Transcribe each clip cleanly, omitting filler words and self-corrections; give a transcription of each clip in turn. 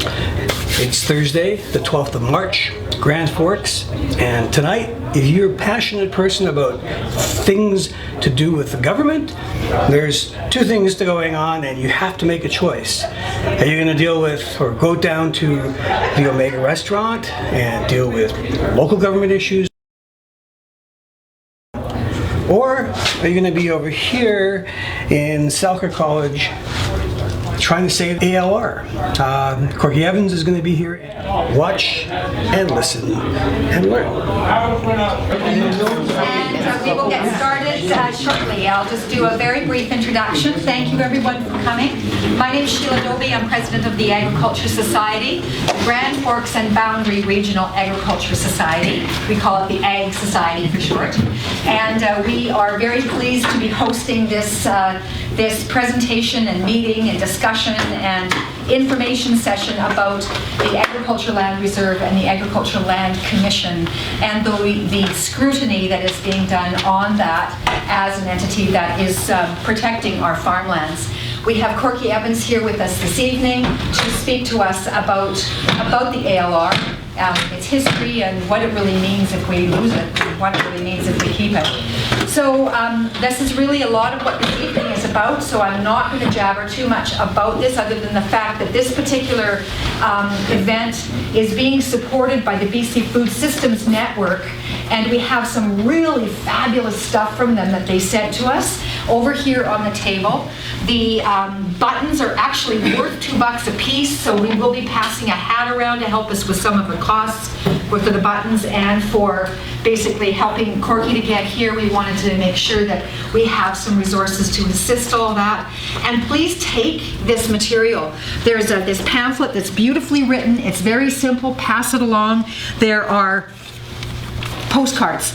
It's Thursday, the 12th of March, Grand Forks, and tonight, if you're a passionate person about things to do with the government, there's two things going on and you have to make a choice. Are you going to deal with, or go down to the Omega restaurant and deal with local government issues? Or are you going to be over here in Selkirk College trying to save ALR? Corky Evans is going to be here. Watch and listen and learn. And we will get started shortly. I'll just do a very brief introduction. Thank you everyone for coming. My name is Sheila Dobie. I'm president of the Agriculture Society, the Grand Forks and Boundary Regional Agriculture Society. We call it the Ag Society for short. And we are very pleased to be hosting this presentation and meeting and discussion and information session about the Agricultural Land Reserve and the Agricultural Land Commission and the scrutiny that is being done on that as an entity that is protecting our farmlands. We have Corky Evans here with us this evening to speak to us about the ALR, its history and what it really means if we lose it, and what it really means if we keep it. So this is really a lot of what this evening is about, so I'm not going to jabber too much about this other than the fact that this particular event is being supported by the BC Food Systems Network, and we have some really fabulous stuff from them that they sent to us over here on the table. The buttons are actually worth $2 a piece, so we will be passing a hat around to help us with some of the costs for the buttons and for basically helping Corky to get here. We wanted to make sure that we have some resources to assist all that. And please take this material. There's this pamphlet that's beautifully written. It's very simple. Pass it along. There are postcards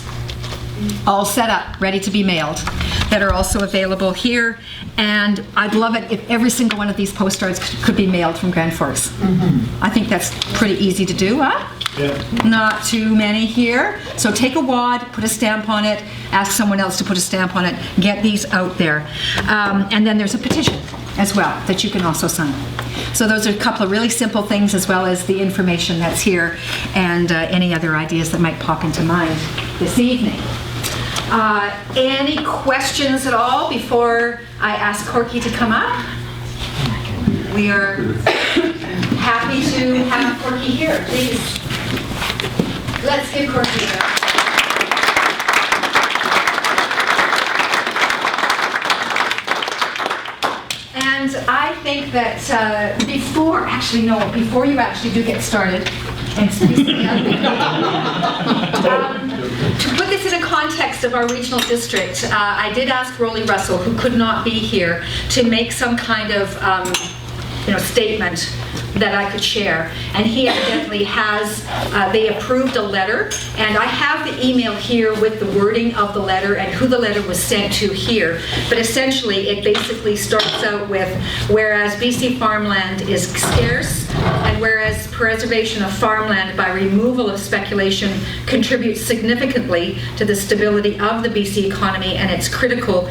all set up, ready to be mailed, that are also available here. And I'd love it if every single one of these postcards could be mailed from Grand Forks. I think that's pretty easy to do, huh? Yeah. Not too many here. So take a wad, put a stamp on it, ask someone else to put a stamp on it, get these out there. And then there's a petition as well that you can also sign. So those are a couple of really simple things, as well as the information that's here and any other ideas that might pop into mind this evening. Any questions at all before I ask Corky to come up? We are happy to have Corky here. Please, let's give Corky a And I think that before you actually do get started, and to put this in a context of our regional district, I did ask Rolly Russell, who could not be here, to make some kind of statement that I could share, and he evidently has. They approved a letter, and I have the email here with the wording of the letter and who the letter was sent to here. But essentially, it basically starts out with, whereas BC farmland is scarce, and whereas preservation of farmland by removal of speculation contributes significantly to the stability of the BC economy and is critical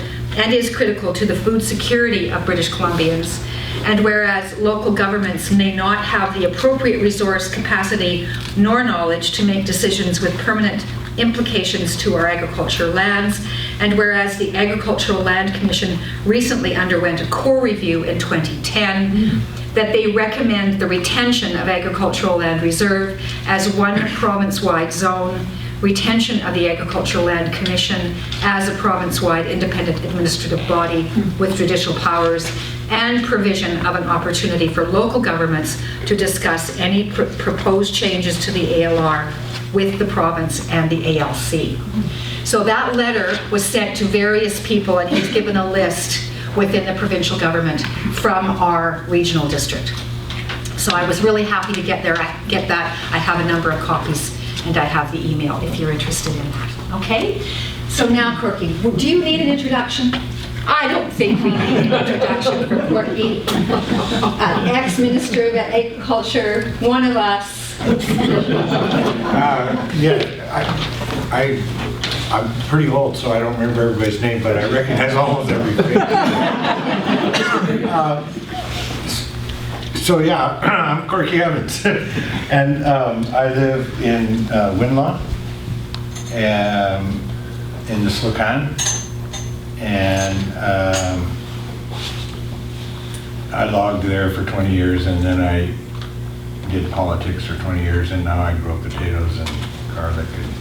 to the food security of British Columbians. And whereas local governments may not have the appropriate resource, capacity, nor knowledge to make decisions with permanent implications to our agricultural lands, and whereas the Agricultural Land Commission recently underwent a core review in 2010, that they recommend the retention of Agricultural Land Reserve as one province-wide zone, retention of the Agricultural Land Commission as a province-wide independent administrative body with judicial powers, and provision of an opportunity for local governments to discuss any proposed changes to the ALR with the province and the ALC. So that letter was sent to various people, and he's given a list within the provincial government from our regional district. So I was really happy to get that. I have a number of copies, and I have the email if you're interested in that. Okay? So now, Corky, do you need an introduction? I don't think we need an introduction for Corky. Ex-Minister of Agriculture, one of us. I'm pretty old, so I don't remember everybody's name, but I recognize almost every face. So yeah, I'm Corky Evans, and I live in Winlaw, in the Slocan, and I logged there for 20 years, and then I did politics for 20 years, and now I grow potatoes and garlic and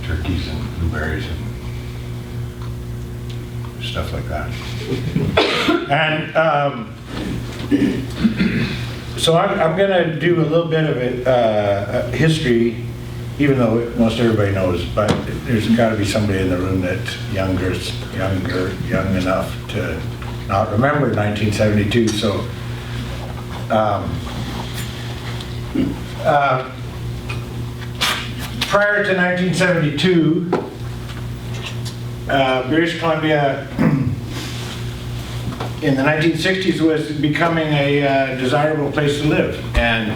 turkeys and blueberries and stuff like that. And so I'm going to do a little bit of it, history, even though most everybody knows, but there's got to be somebody in the room that's young enough to not remember 1972. So prior to 1972, British Columbia in the 1960s was becoming a desirable place to live, and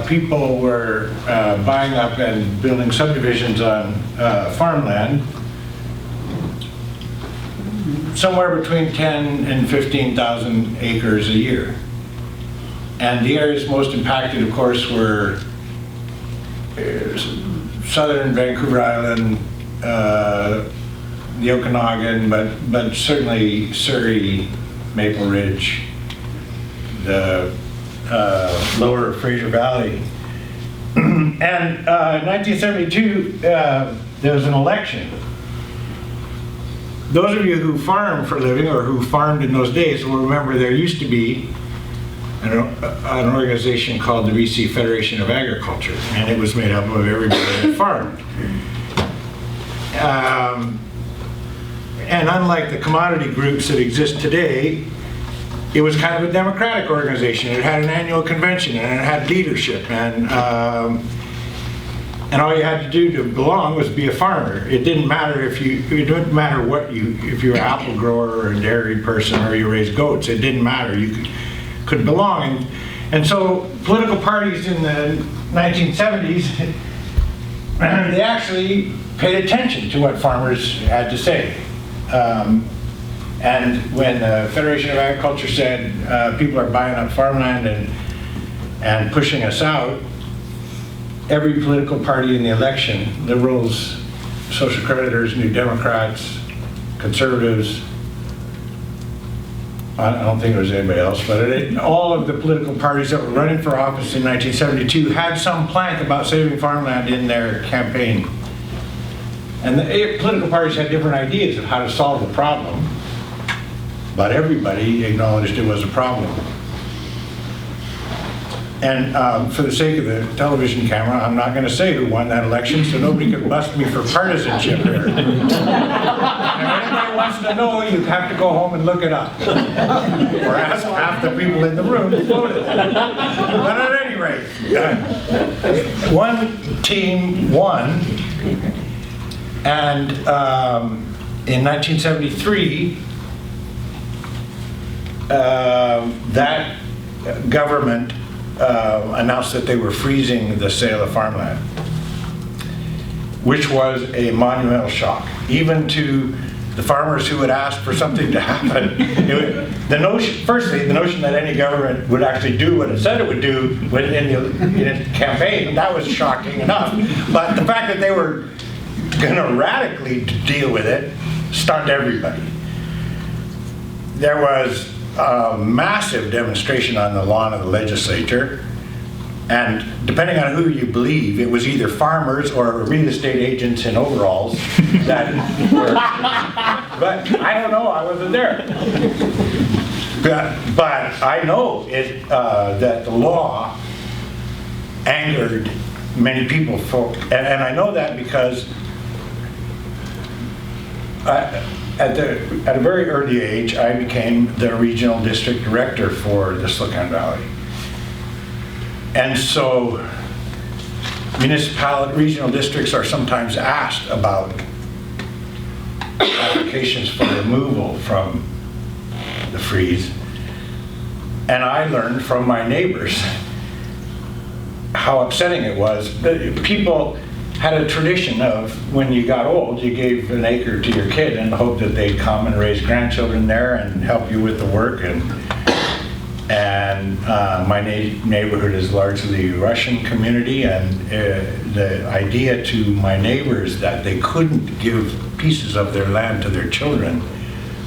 people were buying up and building subdivisions on farmland somewhere between 10 and 15,000 acres a year. And the areas most impacted, of course, were southern Vancouver Island, the Okanagan, but certainly Surrey, Maple Ridge, the lower Fraser Valley. And in 1972, there was an election. Those of you who farm for a living or who farmed in those days will remember there used to be an organization called the BC Federation of Agriculture, and it was made up of everybody that farmed. And unlike the commodity groups that exist today, it was kind of a democratic organization. It had an annual convention, and it had leadership, and all you had to do to belong was be a farmer. It didn't matter if you were an apple grower or a dairy person or you raised goats. It didn't matter. You could belong. And so political parties in the 1970s, they actually paid attention to what farmers had to say. And when the Federation of Agriculture said people are buying up farmland and pushing us out, every political party in the election, liberals, social creditors, New Democrats, conservatives, I don't think there was anybody else, but all of the political parties that were running for office in 1972 had some plank about saving farmland in their campaign. And the political parties had different ideas of how to solve the problem, but everybody acknowledged it was a problem. And for the sake of the television camera, I'm not going to say who won that election, so nobody can bust me for partisanship here. If anybody wants to know, you have to go home and look it up. Or ask half the people in the room who voted. But at any rate, one team won, and in 1973, that government announced that they were freezing the sale of farmland, which was a monumental shock, even to the farmers who had asked for something to happen. The notion that any government would actually do what it said it would do in its campaign, that was shocking enough. But the fact that they were going to radically deal with it stunned everybody. There was a massive demonstration on the lawn of the legislature, and depending on who you believe, it was either farmers or real estate agents in overalls that were, but I don't know, I wasn't there. But I know that the law angered many people, and I know that because at a very early age, I became the regional district director for the Slocan Valley. And so regional districts are sometimes asked about applications for removal from the freeze. And I learned from my neighbors how upsetting it was. People had a tradition of, when you got old, you gave an acre to your kid in the hope that they'd come and raise grandchildren there and help you with the work. And my neighborhood is largely Russian community, and the idea to my neighbors that they couldn't give pieces of their land to their children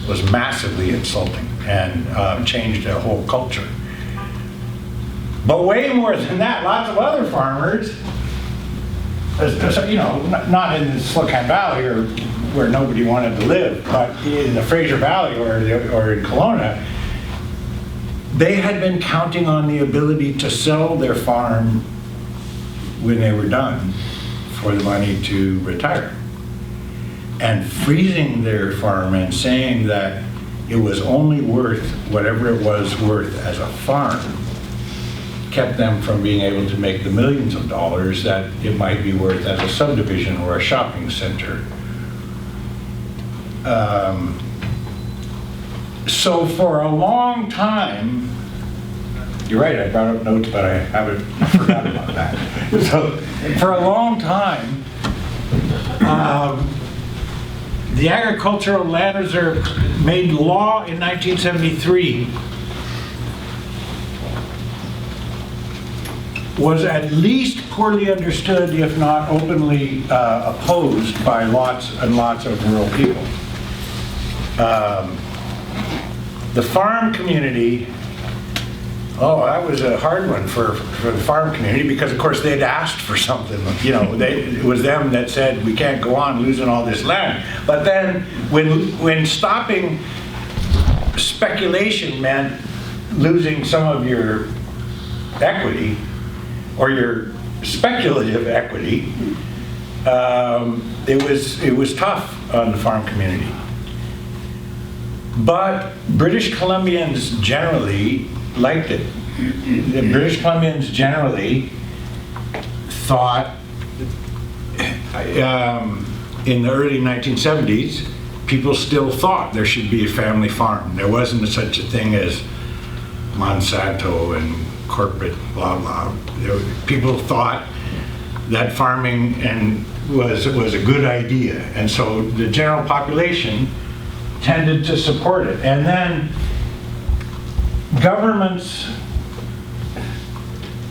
was massively insulting and changed the whole culture. But way more than that, lots of other farmers, you know, not in the Selkirk Valley or where nobody wanted to live, but in the Fraser Valley or in Kelowna, they had been counting on the ability to sell their farm when they were done for the money to retire. And freezing their farm and saying that it was only worth whatever it was worth as a farm kept them from being able to make the millions of dollars that it might be worth as a subdivision or a shopping center. So for a long time, you're right, I brought up notes, but I forgot about that. So for a long time, the Agricultural Land Reserve made law in 1973 was at least poorly understood, if not openly opposed by lots and lots of rural people. The farm community, oh, that was a hard one for the farm community, because of course they'd asked for something. You know, it was them that said we can't go on losing all this land. But then when stopping speculation meant losing some of your equity or your speculative equity, it was tough on the farm community. But British Columbians generally liked it. The British Columbians generally thought, in the early 1970s, people still thought there should be a family farm. There wasn't such a thing as Monsanto and corporate blah blah. People thought that farming was a good idea, and so the general population tended to support it. And then governments,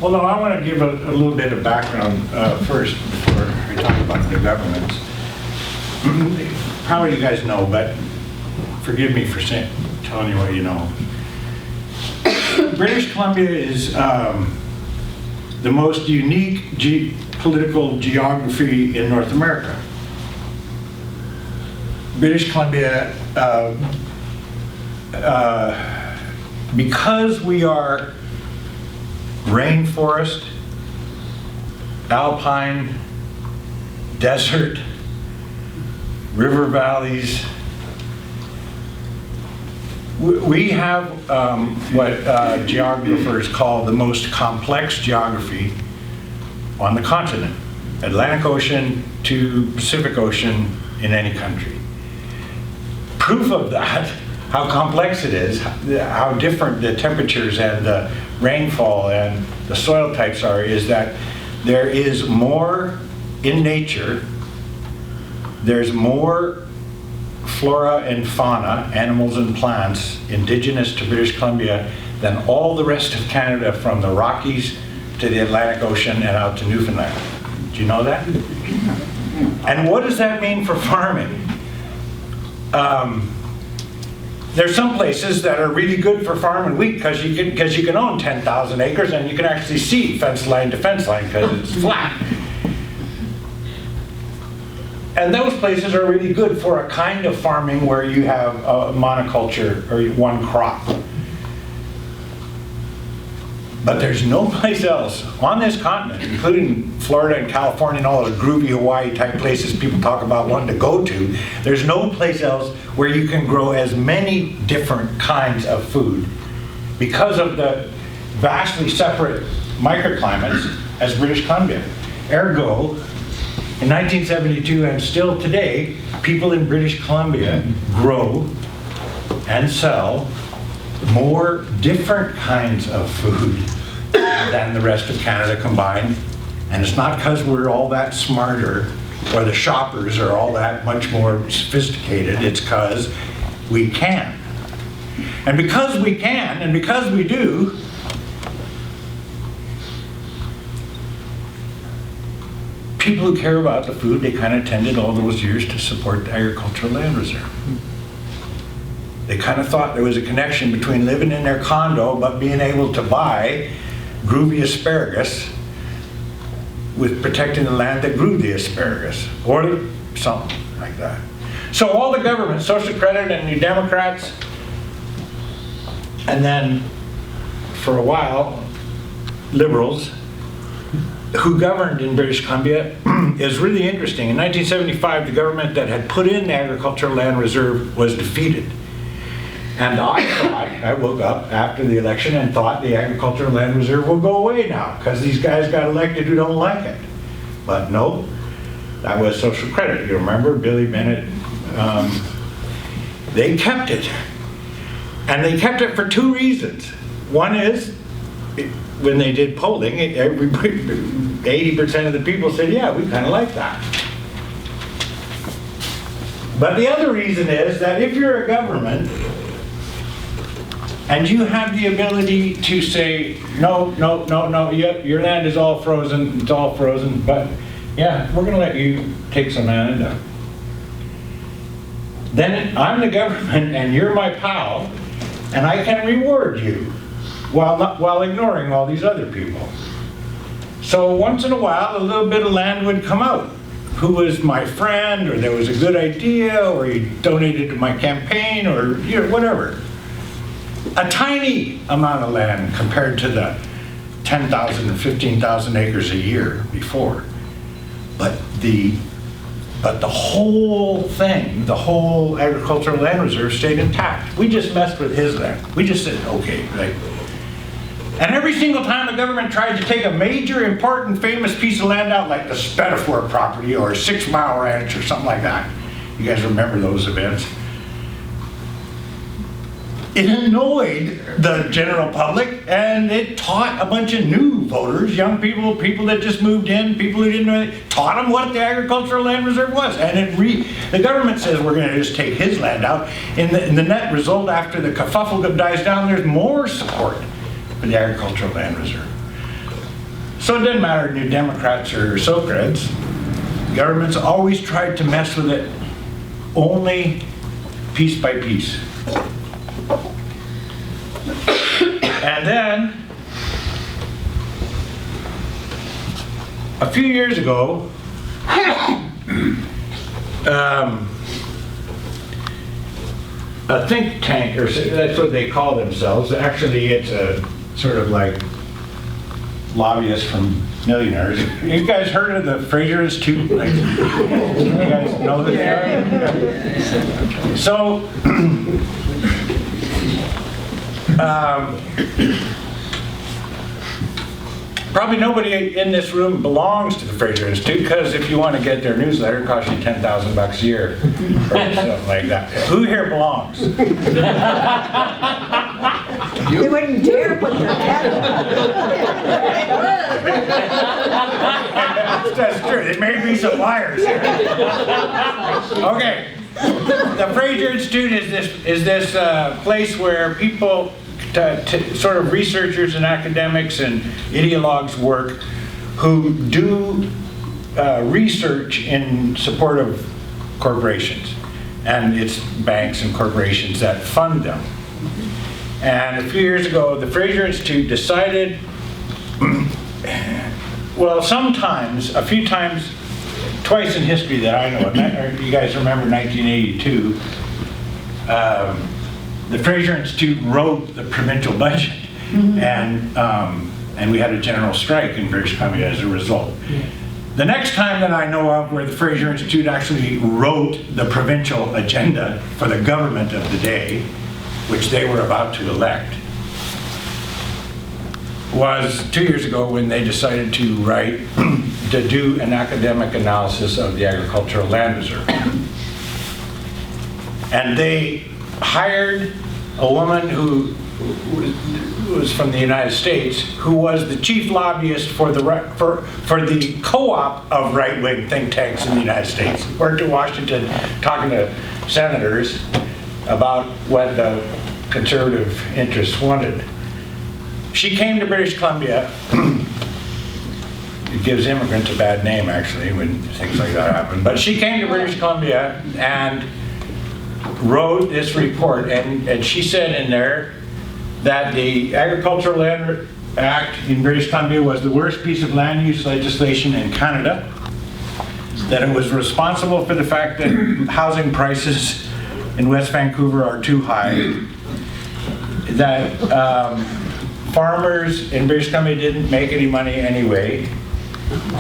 well, no, I want to give a little bit of background first before I talk about the governments. Probably you guys know, but forgive me for telling you what you know. British Columbia is the most unique political geography in North America. British Columbia, because we are rainforest, alpine, desert, river valleys, we have what geographers call the most complex geography on the continent, Atlantic Ocean to Pacific Ocean in any country. Proof of that, how complex it is, how different the temperatures and the rainfall and the soil types are, is that there is more in nature, there's more flora and fauna, animals and plants, indigenous to British Columbia than all the rest of Canada, from the Rockies to the Atlantic Ocean and out to Newfoundland. Do you know that? And what does that mean for farming? There's some places that are really good for farming wheat because you can own 10,000 acres and you can actually see fence line to fence line because it's flat. And those places are really good for a kind of farming where you have a monoculture or one crop. But there's no place else on this continent, including Florida and California and all those groovy Hawaii type places people talk about wanting to go to, there's no place else where you can grow as many different kinds of food because of the vastly separate microclimates as British Columbia. Ergo, in 1972 and still today, people in British Columbia grow and sell more different kinds of food than the rest of Canada combined. And it's not because we're all that smarter or the shoppers are all that much more sophisticated. It's because we can. And because we can, and because we do, people who care about the food, they kind of tended all those years to support the agricultural land reserve. They kind of thought there was a connection between living in their condo but being able to buy groovy asparagus with protecting the land that grew the asparagus, or something like that. So all the government, Social Credit and New Democrats, and then for a while, Liberals, who governed in British Columbia, is really interesting. In 1975, the government that had put in the agricultural land reserve was defeated. And I woke up after the election and thought the agricultural land reserve will go away now because these guys got elected who don't like it. But no, that was Social Credit. You remember Billy Bennett? They kept it. And they kept it for two reasons. One is, when they did polling, 80% of the people said, yeah, we kind of like that. But the other reason is that if you're a government, and you have the ability to say, no, your land is all frozen, it's all frozen, but yeah, we're going to let you take some land up. Then I'm the government and you're my pal, and I can reward you while ignoring all these other people. So once in a while, a little bit of land would come out. Who was my friend, or there was a good idea, or he donated to my campaign, or whatever. A tiny amount of land compared to the 10,000 or 15,000 acres a year before. But the whole thing, the whole agricultural land reserve stayed intact. We just messed with his land. We just said, okay, right. And every single time the government tried to take a major, important, famous piece of land out, like the Spetafor property or 6 Mile Ranch or something like that, you guys remember those events, it annoyed the general public, and it taught a bunch of new voters, young people, people that just moved in, people who didn't know it, taught them what the agricultural land reserve was. And the government says we're going to just take his land out. In the net result, after the kerfuffle dies down, there's more support for the agricultural land reserve. So it doesn't matter, New Democrats or Socreds, governments always tried to mess with it only piece by piece. And then, a few years ago, a think tank, or that's what they call themselves, actually it's a sort of like lobbyists from millionaires. You guys heard of the Fraser Institute? Like, you guys know that they are? So, probably nobody in this room belongs to the Fraser Institute, because if you want to get their newsletter, it costs you $10,000 a year or something like that. Who here belongs? They wouldn't dare put their head up. That's true. There may be some liars here. Okay. The Fraser Institute is this place where people, sort of researchers and academics and ideologues work, who do research in support of corporations. And it's banks and corporations that fund them. And a few years ago, the Fraser Institute decided, well, sometimes, a few times, twice in history that I know of, you guys remember 1982, the Fraser Institute wrote the provincial budget, and we had a general strike in British Columbia as a result. The next time that I know of where the Fraser Institute actually wrote the provincial agenda for the government of the day, which they were about to elect, was 2 years ago when they decided to do an academic analysis of the agricultural land reserve. And they hired a woman who was from the United States, who was the chief lobbyist for the co-op of right-wing think tanks in the United States. Worked in Washington talking to senators about what the conservative interests wanted. She came to British Columbia. It gives immigrants a bad name, actually, when things like that happen. But she came to British Columbia and wrote this report, and she said in there that the Agricultural Land Act in British Columbia was the worst piece of land use legislation in Canada, that it was responsible for the fact that housing prices in West Vancouver are too high, that farmers in British Columbia didn't make any money anyway,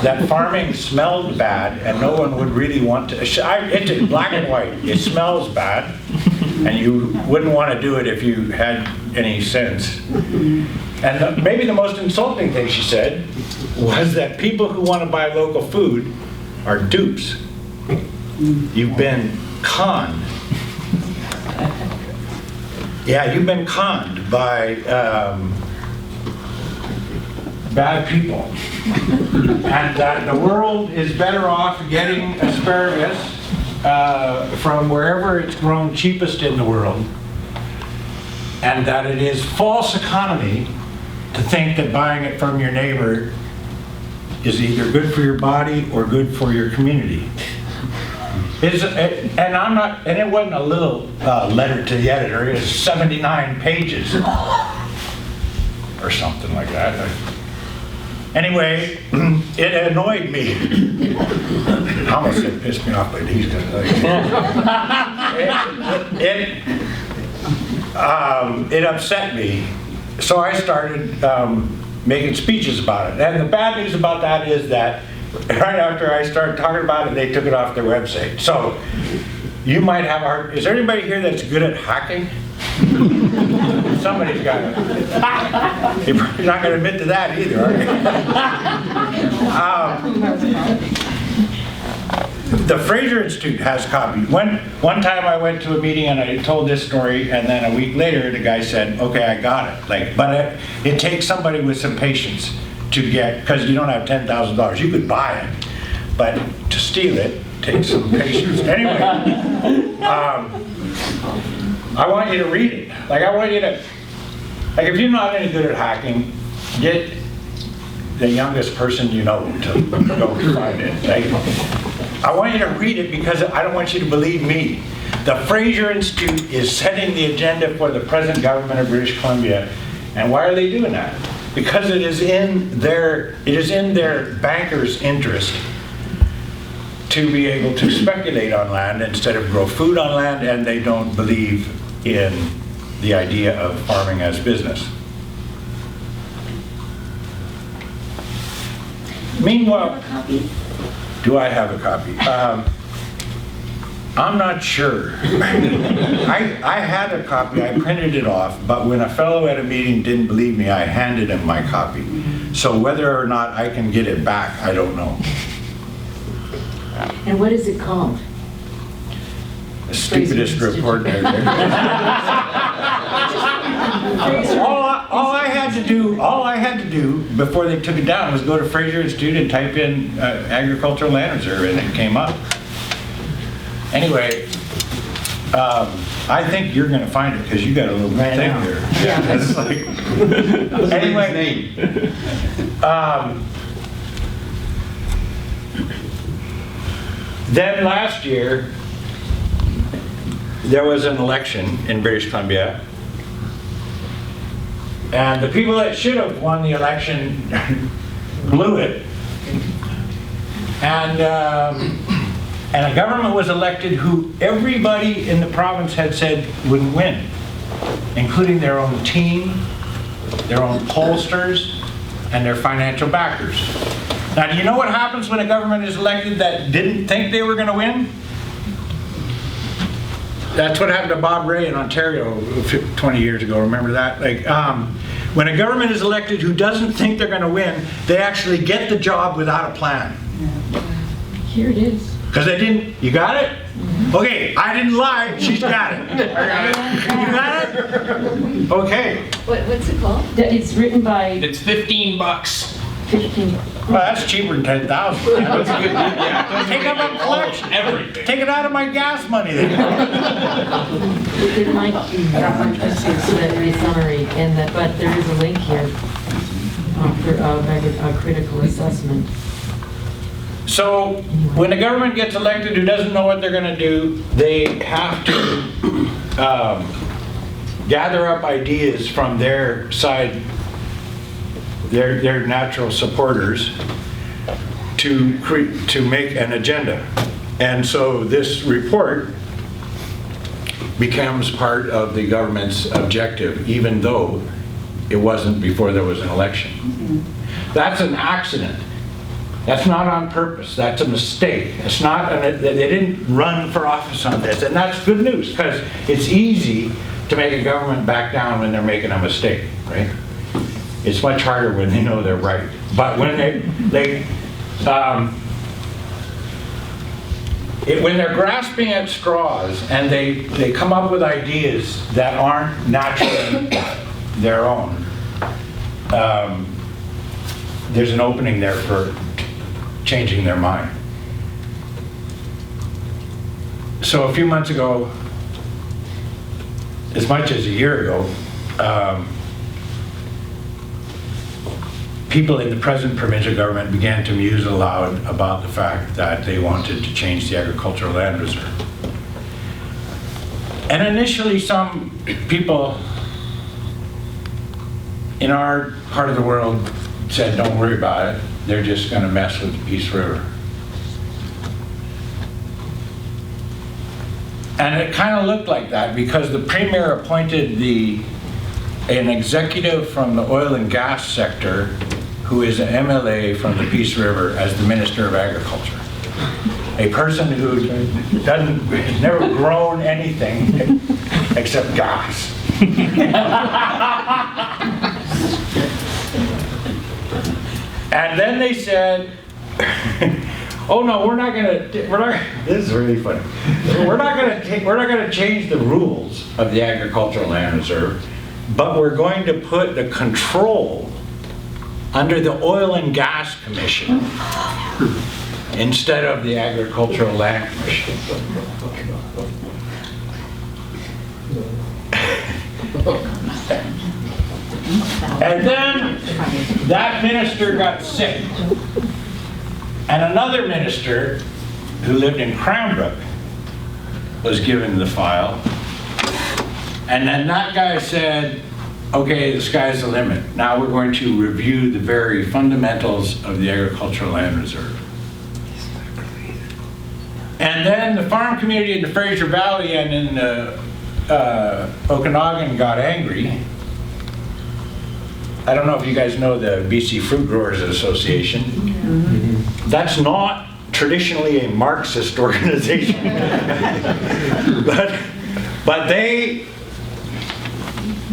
that farming smelled bad and no one would really want to, it's black and white, it smells bad and you wouldn't want to do it if you had any sense. And maybe the most insulting thing she said was that people who want to buy local food are dupes. You've been conned. Yeah, you've been conned by bad people. And that the world is better off getting asparagus from wherever it's grown cheapest in the world. And that it is false economy to think that buying it from your neighbor is either good for your body or good for your community. And I'm not, and it wasn't a little letter to the editor, it was 79 pages or something like that. Anyway, it annoyed me. Almost it pissed me off, but he's gonna it upset me. So I started making speeches about it. And the bad news about that is that right after I started talking about it, they took it off their website. So you might have is there anybody here that's good at hacking? Somebody's got it. You're probably not going to admit to that either, are you? The Fraser Institute has copies. One time I went to a meeting and I told this story, and then a week later the guy said, "Okay, I got it." But it takes somebody with some patience to get, because you don't have $10,000. You could buy it, but to steal it takes some patience. Anyway, I want you to read it. I want you to, if you're not any good at hacking, get the youngest person you know to go find it. I want you to read it because I don't want you to believe me. The Fraser Institute is setting the agenda for the present government of British Columbia. And why are they doing that? Because it is in their bankers' interest to be able to speculate on land instead of grow food on land, and they don't believe in the idea of farming as business. Meanwhile, do I have a copy? I'm not sure. I had a copy, I printed it off, but when a fellow at a meeting didn't believe me, I handed him my copy. So whether or not I can get it back, I don't know. And what is it called? The stupidest report there. All I had to do before they took it down was go to Fraser Institute and type in agricultural land reserve, and it came up. Anyway, I think you're going to find it because you got a little thing there. Yeah. It's like, anyway, then last year there was an election in British Columbia, and the people that should have won the election blew it, and a government was elected who everybody in the province had said would win, including their own team, their own pollsters, and their financial backers. Now, do you know what happens when a government is elected that didn't think they were going to win? That's what happened to Bob Rae in Ontario 20 years ago. Remember that? When a government is elected who doesn't think they're going to win, they actually get the job without a plan. Here it is. Because they didn't, you got it? Okay, I didn't lie, she's got it. You got it? Okay. What's it called? It's written by... It's $15. 15. Well, that's cheaper than 10,000. Take out my collection. Everything. Take it out of my gas money. It might be more interesting to read summary, and that, but there is a link here for a critical assessment. So when the government gets elected who doesn't know what they're going to do, they have to gather up ideas from their side, their natural supporters, to make an agenda. And so this report becomes part of the government's objective, even though it wasn't before there was an election. That's an accident. That's not on purpose. That's a mistake. It's not, they didn't run for office on this. And that's good news, because it's easy to make a government back down when they're making a mistake, right? It's much harder when they know they're right. But when when they're grasping at straws and they come up with ideas that aren't naturally their own, there's an opening there for changing their mind. So a few months ago, as much as a year ago, people in the present provincial government began to muse aloud about the fact that they wanted to change the agricultural land reserve. And initially some people in our part of the world said, don't worry about it, they're just going to mess with the Peace River. And it kind of looked like that because the Premier appointed an executive from the oil and gas sector who is an MLA from the Peace River as the Minister of Agriculture. A person who has never grown anything except gas. And then they said, oh no, this is really funny. We're not going to change the rules of the Agricultural Land Reserve, but we're going to put the control under the Oil and Gas Commission instead of the Agricultural Land Commission. And then that minister got sick. And another minister who lived in Cranbrook was given the file. And then that guy said, okay, the sky's the limit. Now we're going to review the very fundamentals of the Agricultural Land Reserve. And then the farm community in the Fraser Valley and in Okanagan got angry. I don't know if you guys know the BC Fruit Growers Association. Mm-hmm. That's not traditionally a Marxist organization. but they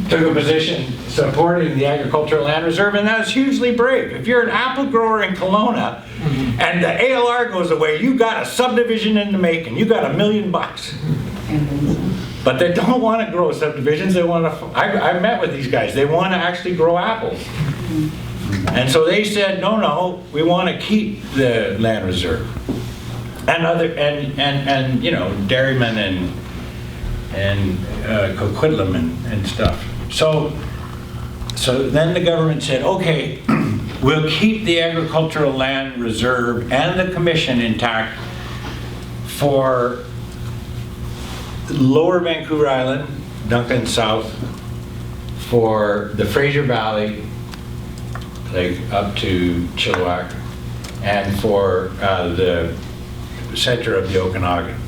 took a position supporting the Agricultural Land Reserve, and that's hugely brave. If you're an apple grower in Kelowna and the ALR goes away, you got a subdivision in the making. You got $1 million. But they don't want to grow subdivisions. They want to. I met with these guys. They want to actually grow apples. And so they said, no, we want to keep the land reserve. And you know, dairymen and Coquitlam and stuff. So then the government said, okay, we'll keep the Agricultural Land Reserve and the commission intact for Lower Vancouver Island, Duncan South, for the Fraser Valley, like up to Chilliwack, and for the center of the Okanagan.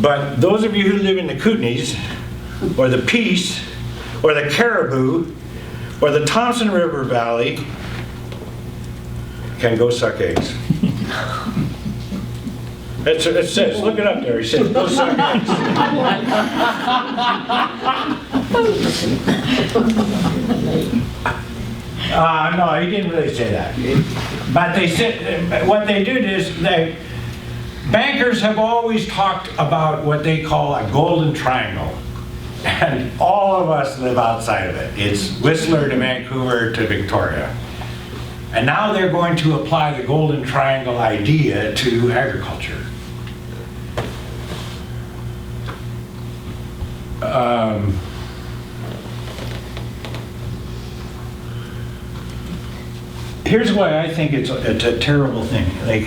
But those of you who live in the Kootenays, or the Peace, or the Caribou, or the Thompson River Valley, can go suck eggs. It says, look it up there, he says, go suck eggs. No, he didn't really say that. But they said, what they did is, bankers have always talked about what they call a golden triangle. And all of us live outside of it. It's Whistler to Vancouver to Victoria. And now they're going to apply the Golden Triangle idea to agriculture. Here's why I think it's a terrible thing. Like,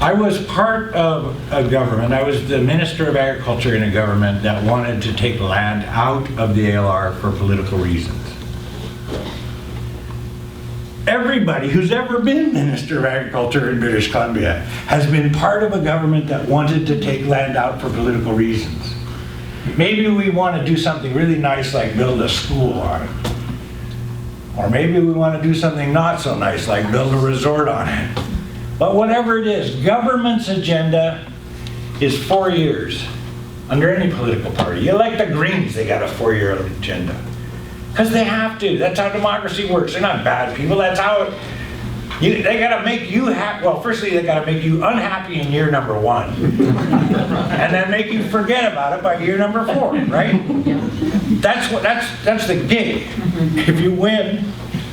I was part of a government, I was the Minister of Agriculture in a government that wanted to take land out of the ALR for political reasons. Everybody who's ever been Minister of Agriculture in British Columbia has been part of a government that wanted to take land out for political reasons. Maybe we want to do something really nice like build a school on it. Or maybe we want to do something not so nice like build a resort on it. But whatever it is, government's agenda is 4 years under any political party. You elect the Greens, they got a 4-year agenda. Because they have to. That's how democracy works. They're not bad people. That's how it, they got to make you happy. Well, firstly, they got to make you unhappy in year number 1. And then make you forget about it by year number 4, right? That's the gig. If you win,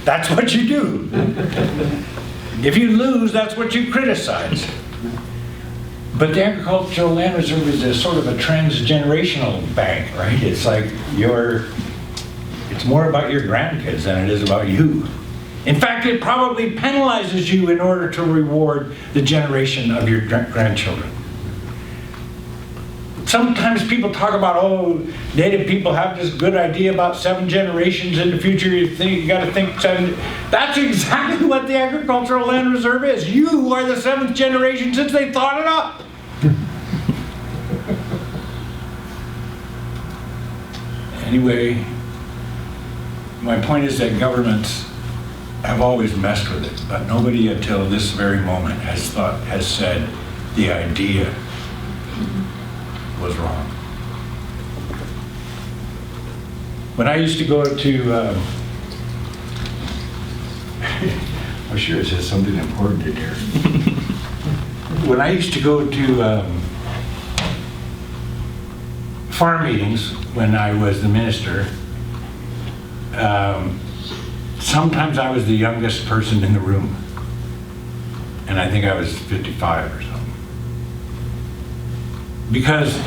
that's what you do. If you lose, that's what you criticize. But the Agricultural Land Reserve is a sort of a transgenerational bank, right? It's like it's more about your grandkids than it is about you. In fact, it probably penalizes you in order to reward the generation of your grandchildren. Sometimes people talk about, oh, Native people have this good idea about 7 generations in the future. You got to think 7. That's exactly what the Agricultural Land Reserve is. You are the 7th generation since they thought it up. Anyway, my point is that governments have always messed with it, but nobody until this very moment has said the idea was wrong. When I used to go to, I'm sure it says something important in here. When I used to go to farm meetings when I was the minister, sometimes I was the youngest person in the room, and I think I was 55 or something. Because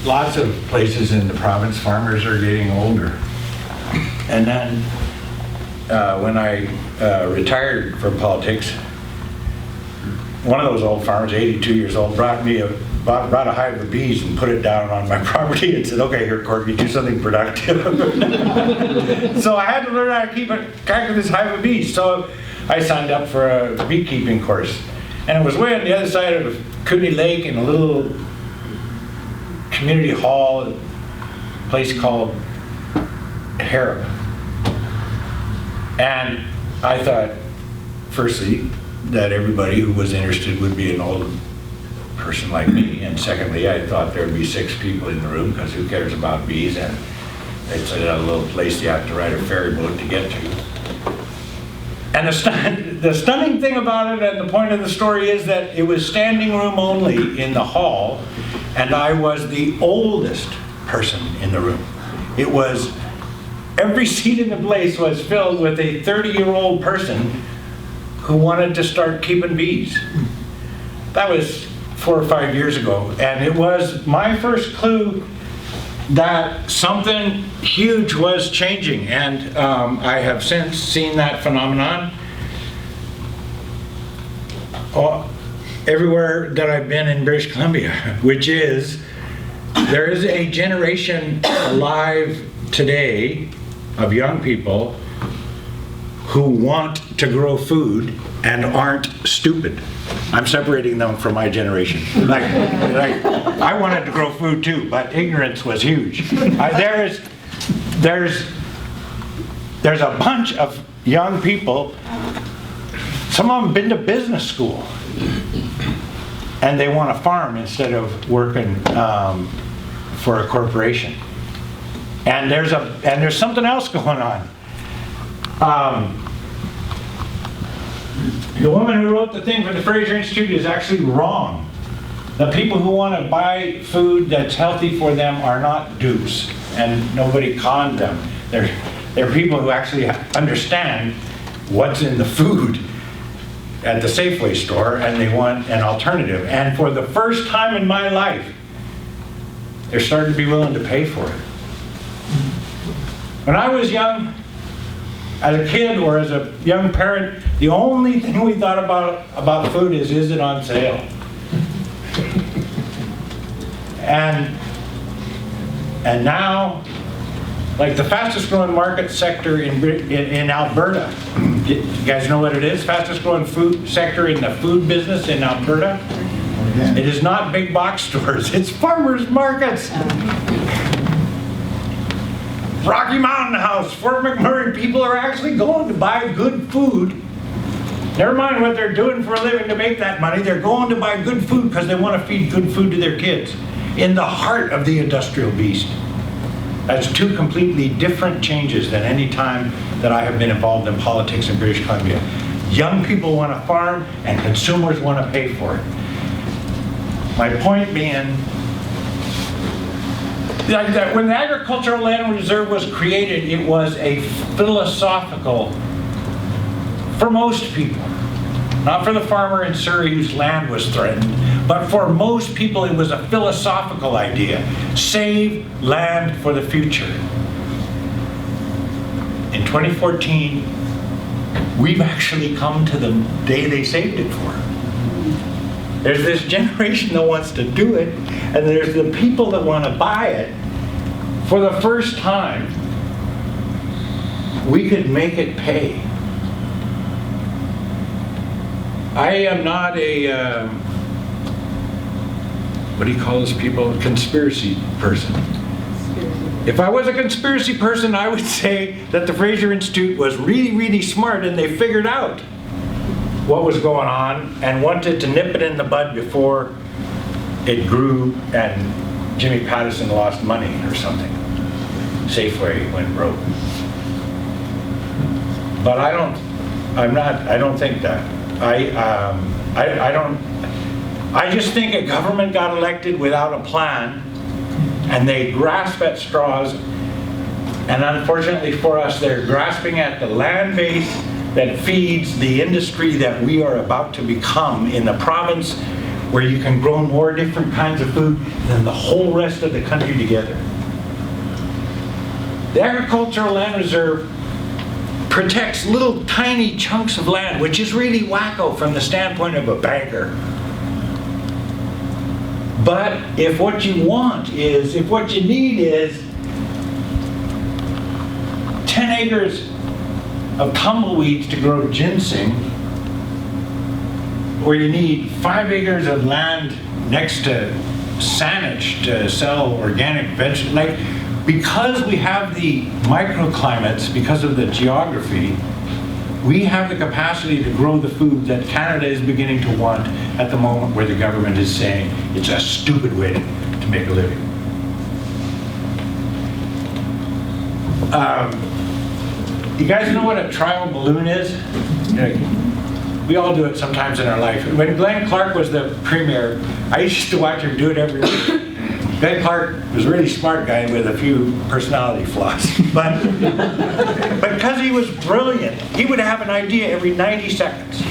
lots of places in the province, farmers are getting older. And then when I retired from politics, one of those old farmers, 82 years old, brought a hive of bees and put it down on my property and said, okay, here, Corky, do something productive. So I had to learn how to keep track of this hive of bees. So I signed up for a beekeeping course. And it was way on the other side of Kootenay Lake in a little community hall, a place called Harrop. And I thought, firstly, that everybody who was interested would be an old person like me, and secondly, I thought there'd be 6 people in the room, because who cares about bees, and it's a little place you have to ride a ferry boat to get to. And the stunning thing about it, and the point of the story, is that it was standing room only in the hall, and I was the oldest person in the room. It was, every seat in the place was filled with a 30-year-old person who wanted to start keeping bees. That was 4 or 5 years ago, and it was my first clue that something huge was changing, and I have since seen that phenomenon everywhere that I've been in British Columbia, which is there is a generation alive today of young people who want to grow food and aren't stupid. I'm separating them from my generation. Like I wanted to grow food too, but ignorance was huge. There's a bunch of young people, some of them been to business school, and they want to farm instead of working for a corporation. And there's something else going on. The woman who wrote the thing for the Fraser Institute is actually wrong. The people who want to buy food that's healthy for them are not dupes, and nobody conned them. They're people who actually understand what's in the food at the Safeway store, and they want an alternative. And for the first time in my life, they're starting to be willing to pay for it. When I was young, as a kid or as a young parent, the only thing we thought about food is it on sale? And now, like the fastest growing market sector in Alberta, you guys know what it is? Fastest growing food sector in the food business in Alberta? It is not big box stores, it's farmers markets. Rocky Mountain House, Fort McMurray, people are actually going to buy good food. Never mind what they're doing for a living to make that money, they're going to buy good food because they want to feed good food to their kids. In the heart of the industrial beast. That's two completely different changes than any time that I have been involved in politics in British Columbia. Young people want to farm and consumers want to pay for it. My point being, like that when the Agricultural Land Reserve was created, it was a philosophical, for most people, not for the farmer in Surrey whose land was threatened, but for most people it was a philosophical idea. Save land for the future. In 2014, we've actually come to the day they saved it for. There's this generation that wants to do it, and there's the people that want to buy it. For the first time, we could make it pay. I am not a, what do you call those people? Conspiracy person. If I was a conspiracy person, I would say that the Fraser Institute was really, really smart and they figured out what was going on and wanted to nip it in the bud before it grew and Jimmy Pattison lost money or something. Safeway went broke. But I don't think that. I just think a government got elected without a plan and they grasp at straws, and unfortunately for us, they're grasping at the land base that feeds the industry that we are about to become in the province, where you can grow more different kinds of food than the whole rest of the country together. The Agricultural Land Reserve protects little tiny chunks of land, which is really wacko from the standpoint of a banker. But if what you need is 10 acres of tumbleweeds to grow ginseng, or you need 5 acres of land next to Saanich to sell organic vegetables, like, because we have the microclimates, because of the geography, we have the capacity to grow the food that Canada is beginning to want at the moment, where the government is saying it's a stupid way to make a living. You guys know what a trial balloon is? We all do it sometimes in our life. When Glenn Clark was the premier, I used to watch him do it every week. Glenn Clark was a really smart guy with a few personality flaws, but because he was brilliant, he would have an idea every 90 seconds.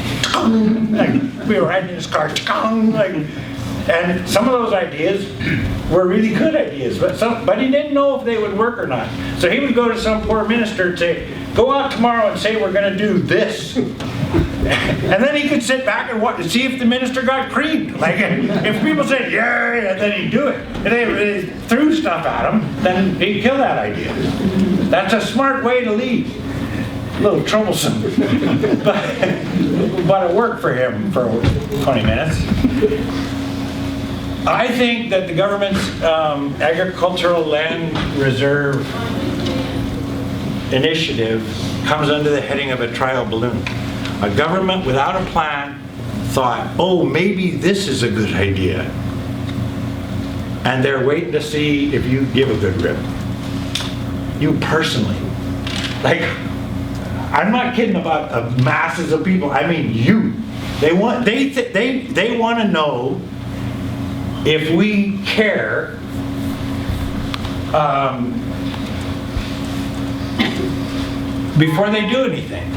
Like, we were riding in his car, and some of those ideas were really good ideas, but he didn't know if they would work or not. So he would go to some poor minister and say, go out tomorrow and say we're going to do this. And then he could sit back and watch, see if the minister got creamed. Like, if people said, yeah, and then he'd do it. And they threw stuff at him, then he'd kill that idea. That's a smart way to lead. A little troublesome. but it worked for him for 20 minutes. I think that the government's Agricultural Land Reserve initiative comes under the heading of a trial balloon. A government without a plan thought, oh, maybe this is a good idea. And they're waiting to see if you give a good rip. You personally. Like, I'm not kidding about masses of people. I mean you. They want to know if we care before they do anything.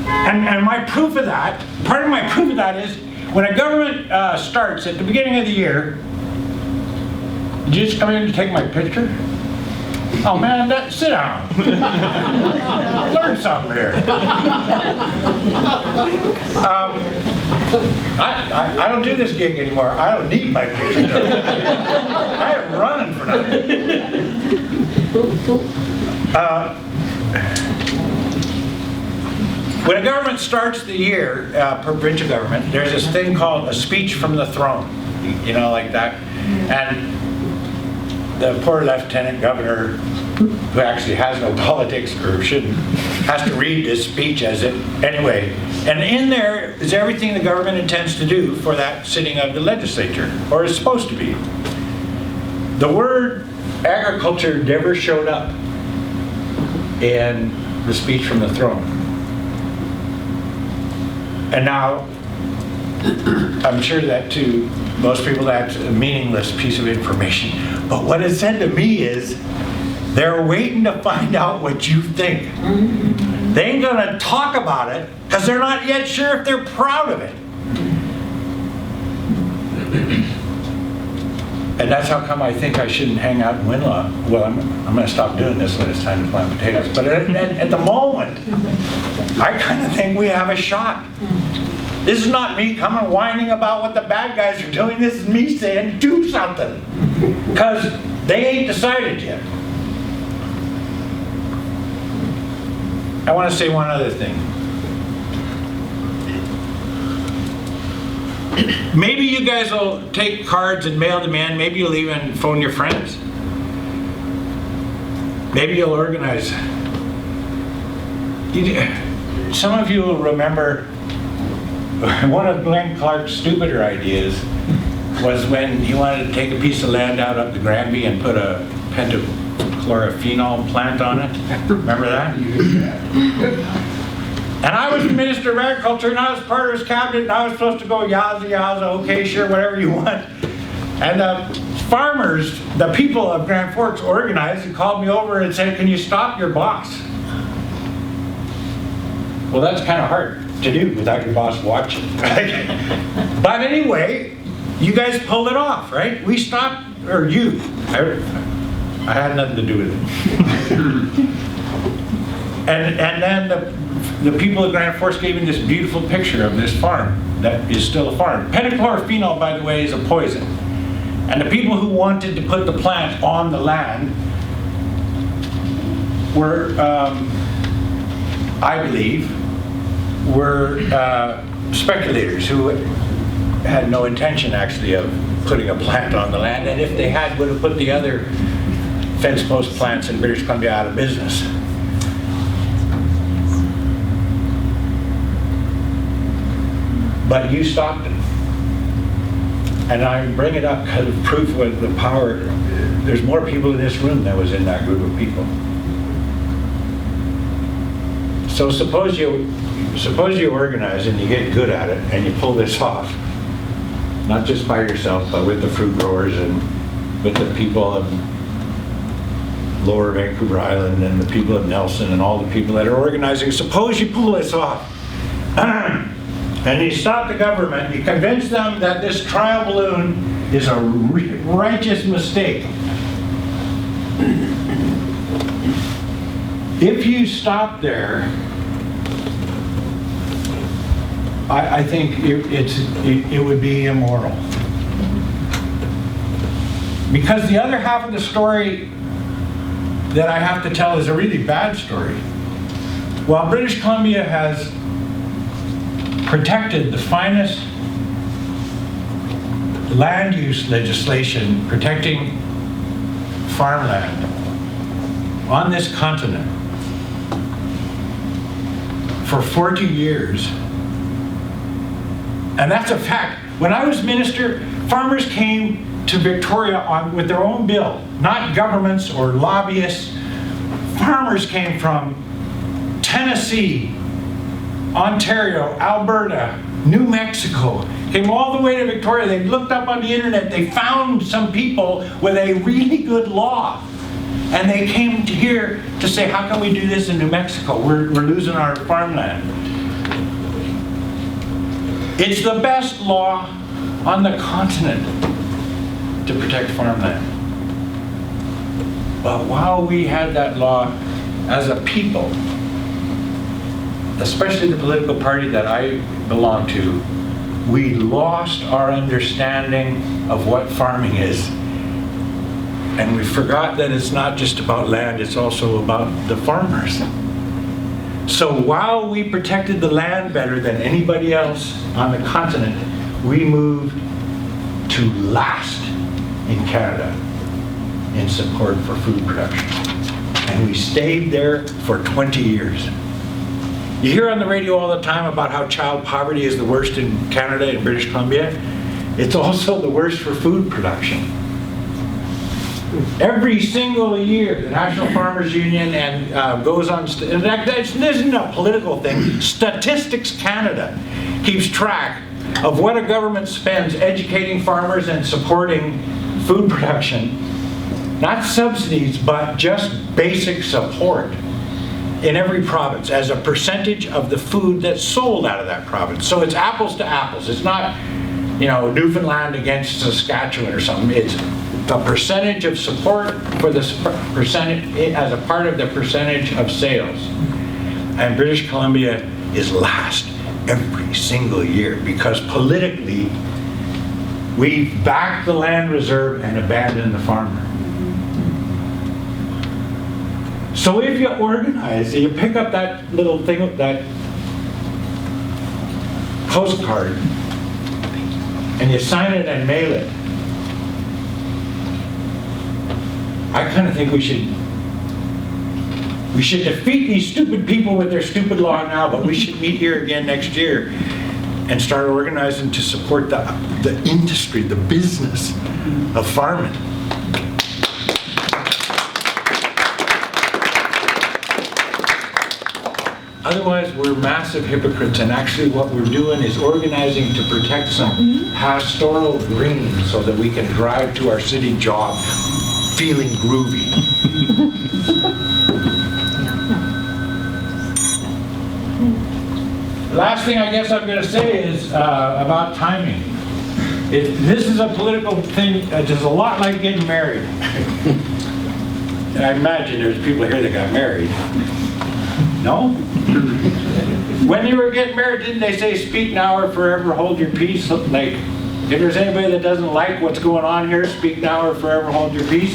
And my proof of that, part of my proof of that is when a government starts at the beginning of the year, did you just come in to take my picture? Oh man, sit down. Learn something here. I don't do this gig anymore. I don't need my picture. I am running for nothing. When a government starts the year, provincial government, there's this thing called a speech from the throne, you know, like that. And the poor lieutenant governor, who actually has no politics or shouldn't, has to read this speech as it, anyway. And in there is everything the government intends to do for that sitting of the legislature, or is supposed to be. The word agriculture never showed up in the speech from the throne. And now, I'm sure that to most people that's a meaningless piece of information. But what it said to me is, they're waiting to find out what you think. They ain't gonna talk about it because they're not yet sure if they're proud of it. And that's how come I think I shouldn't hang out in Winlaw. Well, I'm gonna stop doing this when it's time to plant potatoes. But at the moment, I kind of think we have a shot. This is not me coming whining about what the bad guys are doing. This is me saying, do something. Because they ain't decided yet. I want to say one other thing. Maybe you guys will take cards and mail them in. Maybe you'll even phone your friends. Maybe you'll organize. Some of you will remember one of Glenn Clark's stupider ideas was when he wanted to take a piece of land out up the Granby and put a pentachlorophenol plant on it. Remember that? And I was the Minister of Agriculture, and I was part of his cabinet, and I was supposed to go yowza, yowza, okay, sure, whatever you want. And the farmers, the people of Grand Forks organized and called me over and said, can you stop your boss? Well, that's kind of hard to do without your boss watching. But anyway, you guys pulled it off, right? We stopped, or you. I had nothing to do with it. And then the people of Grand Forks gave me this beautiful picture of this farm that is still a farm. Pentachlorophenol, by the way, is a poison. And the people who wanted to put the plant on the land were, I believe, were speculators who had no intention actually of putting a plant on the land, and if they had, would have put the other fence post plants in British Columbia out of business. But you stopped it. And I bring it up because of proof of the power. There's more people in this room than was in that group of people. So suppose you organize and you get good at it and you pull this off, not just by yourself, but with the fruit growers and with the people of Lower Vancouver Island and the people of Nelson and all the people that are organizing. Suppose you pull this off and you stop the government, you convince them that this trial balloon is a righteous mistake. If you stop there, I think it would be immoral. Because the other half of the story that I have to tell is a really bad story. While British Columbia has protected the finest land use legislation protecting farmland on this continent for 40 years, and that's a fact. When I was minister, farmers came to Victoria with their own bill, not governments or lobbyists. Farmers came from Tennessee, Ontario, Alberta, New Mexico, came all the way to Victoria. They looked up on the internet, they found some people with a really good law. And they came to here to say, how can we do this in New Mexico? We're losing our farmland. It's the best law on the continent to protect farmland. But while we had that law as a people, especially the political party that I belong to, we lost our understanding of what farming is. And we forgot that it's not just about land, it's also about the farmers. So while we protected the land better than anybody else on the continent, we moved to last in Canada in support for food production. And we stayed there for 20 years. You hear on the radio all the time about how child poverty is the worst in Canada and British Columbia. It's also the worst for food production. Every single year, the National Farmers Union goes on, and this isn't a political thing, Statistics Canada keeps track of what a government spends educating farmers and supporting food production. Not subsidies, but just basic support in every province as a percentage of the food that's sold out of that province. So it's apples to apples. It's not, Newfoundland against Saskatchewan or something. It's a percentage of support for this percentage as a part of the percentage of sales. And British Columbia is last every single year because politically we back the land reserve and abandon the farmer. So if you organize, you pick up that little thing, that postcard, and you sign it and mail it, I kind of think we should defeat these stupid people with their stupid law now, but we should meet here again next year and start organizing to support the industry, the business of farming. Otherwise, we're massive hypocrites, and actually what we're doing is organizing to protect some pastoral green so that we can drive to our city job feeling groovy. Last thing I guess I'm going to say is about timing. This is a political thing, just a lot like getting married. And I imagine there's people here that got married. No? When you were getting married, didn't they say, speak now or forever hold your peace? Like, if there's anybody that doesn't like what's going on here, speak now or forever hold your peace.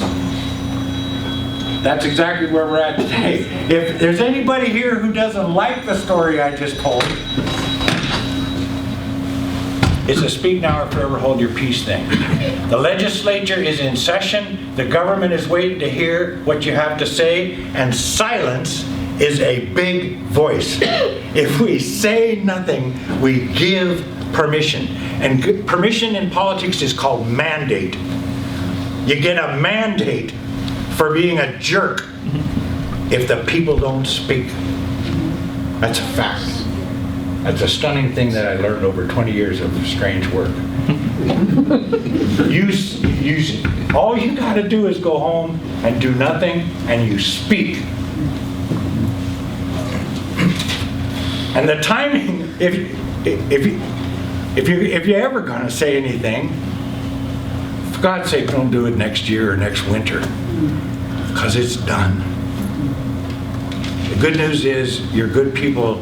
That's exactly where we're at today. If there's anybody here who doesn't like the story I just told, it's a speak now or forever hold your peace thing. The legislature is in session, the government is waiting to hear what you have to say, and silence is a big voice. If we say nothing, we give permission. And permission in politics is called mandate. You get a mandate for being a jerk if the people don't speak. That's a fact. That's a stunning thing that I learned over 20 years of strange work. All you got to do is go home and do nothing, and you speak. And the timing, if you're ever going to say anything, for God's sake, don't do it next year or next winter, because it's done. The good news is you're good people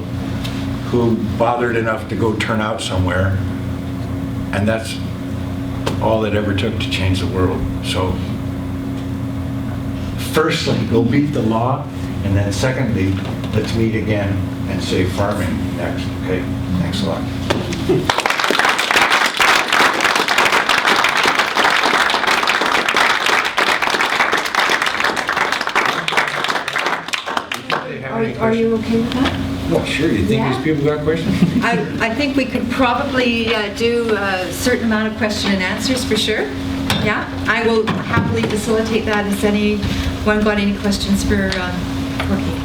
who bothered enough to go turn out somewhere, and that's all it ever took to change the world. So, firstly, go beat the law, and then secondly, let's meet again and save farming next. Okay, thanks a lot. Are you okay with that? Well, sure. You think these people got questions? I think we could probably do a certain amount of question and answers for sure. Yeah, I will happily facilitate that. Has anyone got any questions for Corky?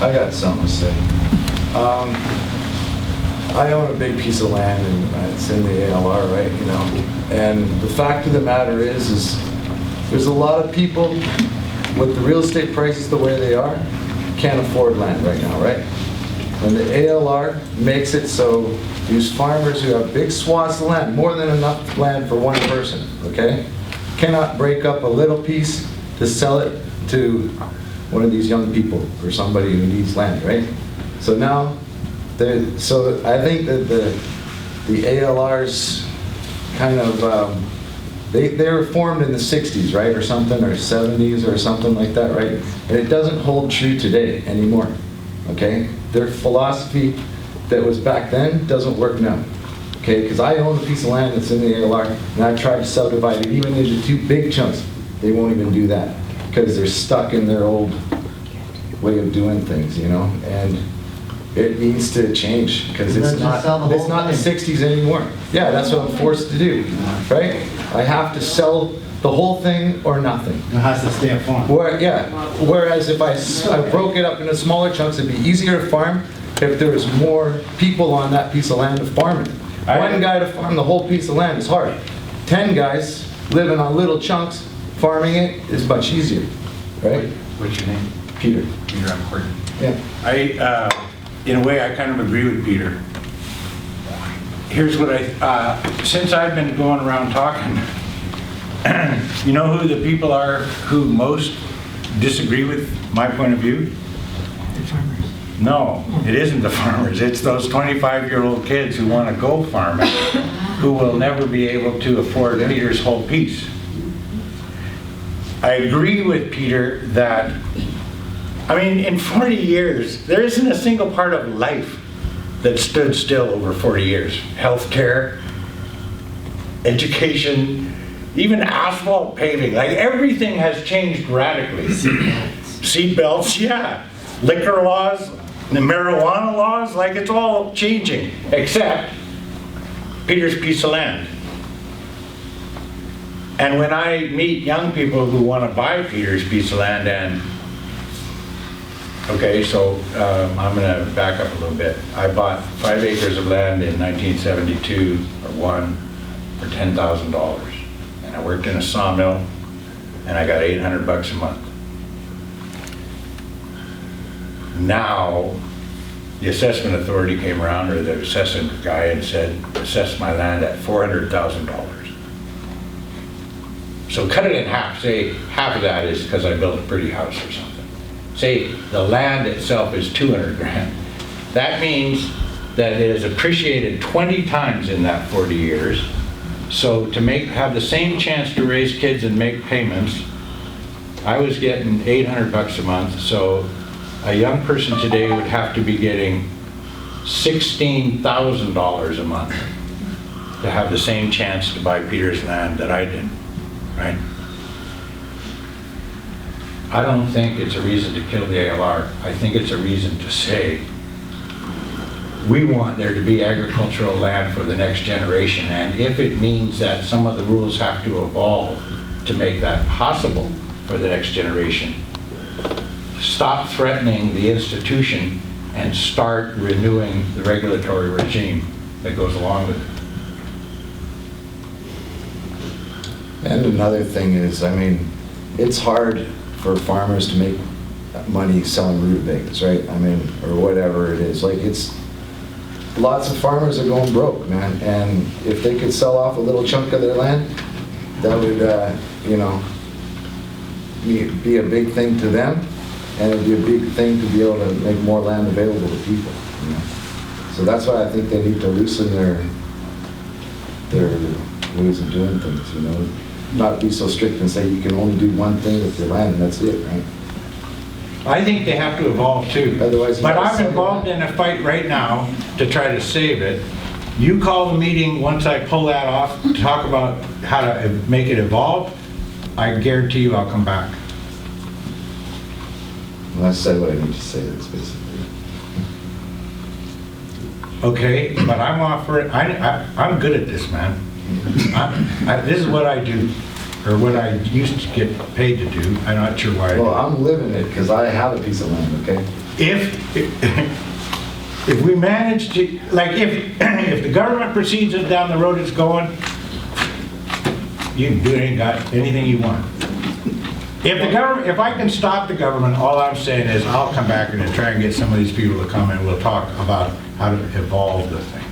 I got something to say. I own a big piece of land, and it's in the ALR, right? And the fact of the matter is there's a lot of people with the real estate prices the way they are can't afford land right now, right? And the ALR makes it so these farmers who have big swaths of land, more than enough land for one person, okay, cannot break up a little piece to sell it to one of these young people or somebody who needs land, right? So now, so I think that the ALRs kind of, they were formed in the 60s, right, or something, or 70s or something like that, right? And it doesn't hold true today anymore, okay? Their philosophy that was back then doesn't work now, okay? Because I own a piece of land that's in the ALR, and I've tried to subdivide it even into 2 big chunks. They won't even do that because they're stuck in their old way of doing things, you know? And it needs to change because it's not the 60s anymore. Yeah, that's what I'm forced to do, right? I have to sell the whole thing or nothing. It has to stay a farm. Whereas if I broke it up into smaller chunks, it'd be easier to farm if there was more people on that piece of land to farm it. One guy to farm the whole piece of land is hard. 10 guys living on little chunks, farming it is much easier, right? What's your name? Peter. Peter, I'm Corky. Yeah. In a way, I kind of agree with Peter. Here's what since I've been going around talking, you know who the people are who most disagree with my point of view? The farmers. No, it isn't the farmers. It's those 25-year-old kids who want to go farming, who will never be able to afford Peter's whole piece. I agree with Peter that, I mean, in 40 years, there isn't a single part of life that stood still over 40 years. Healthcare, education, even asphalt paving, like everything has changed radically. Seat belts, yeah. Liquor laws, the marijuana laws, like it's all changing, except Peter's piece of land. And when I meet young people who want to buy Peter's piece of land, and okay, so I'm going to back up a little bit. I bought 5 acres of land in 1972, or one, for $10,000. And I worked in a sawmill, and I got $800 a month. Now, the assessment authority came around, or the assessment guy, and said, assess my land at $400,000. So cut it in half. Say half of that is because I built a pretty house or something. Say the land itself is 200 grand. That means that it has appreciated 20 times in that 40 years. So to have the same chance to raise kids and make payments, I was getting $800 a month. So a young person today would have to be getting $16,000 a month to have the same chance to buy Peter's land that I did, right? I don't think it's a reason to kill the ALR. I think it's a reason to say we want there to be agricultural land for the next generation, and if it means that some of the rules have to evolve to make that possible for the next generation, stop threatening the institution and start renewing the regulatory regime that goes along with it. And another thing is, I mean, it's hard for farmers to make money selling rutabagas, right? I mean, or whatever it is. Like, it's, lots of farmers are going broke, man. And if they could sell off a little chunk of their land, that would, you know, be a big thing to them. And it'd be a big thing to be able to make more land available to people, you know? So that's why I think they need to loosen their ways of doing things, you know? Not be so strict and say you can only do one thing with your land and that's it, right? I think they have to evolve too. Otherwise, but I'm involved in a fight right now to try to save it. You call the meeting once I pull that off to talk about how to make it evolve. I guarantee you I'll come back. Well, I said what I need to say, that's basically it. Okay, but I'm offering, I'm good at this, man. This is what I do, or what I used to get paid to do. I'm not sure why. Well, I'm living it because I have a piece of land, okay? If we manage to, like, if the government proceeds down the road it's going, you can do anything you want. If the government, if I can stop the government, all I'm saying is I'll come back and try and get some of these people to come and we'll talk about how to evolve the thing.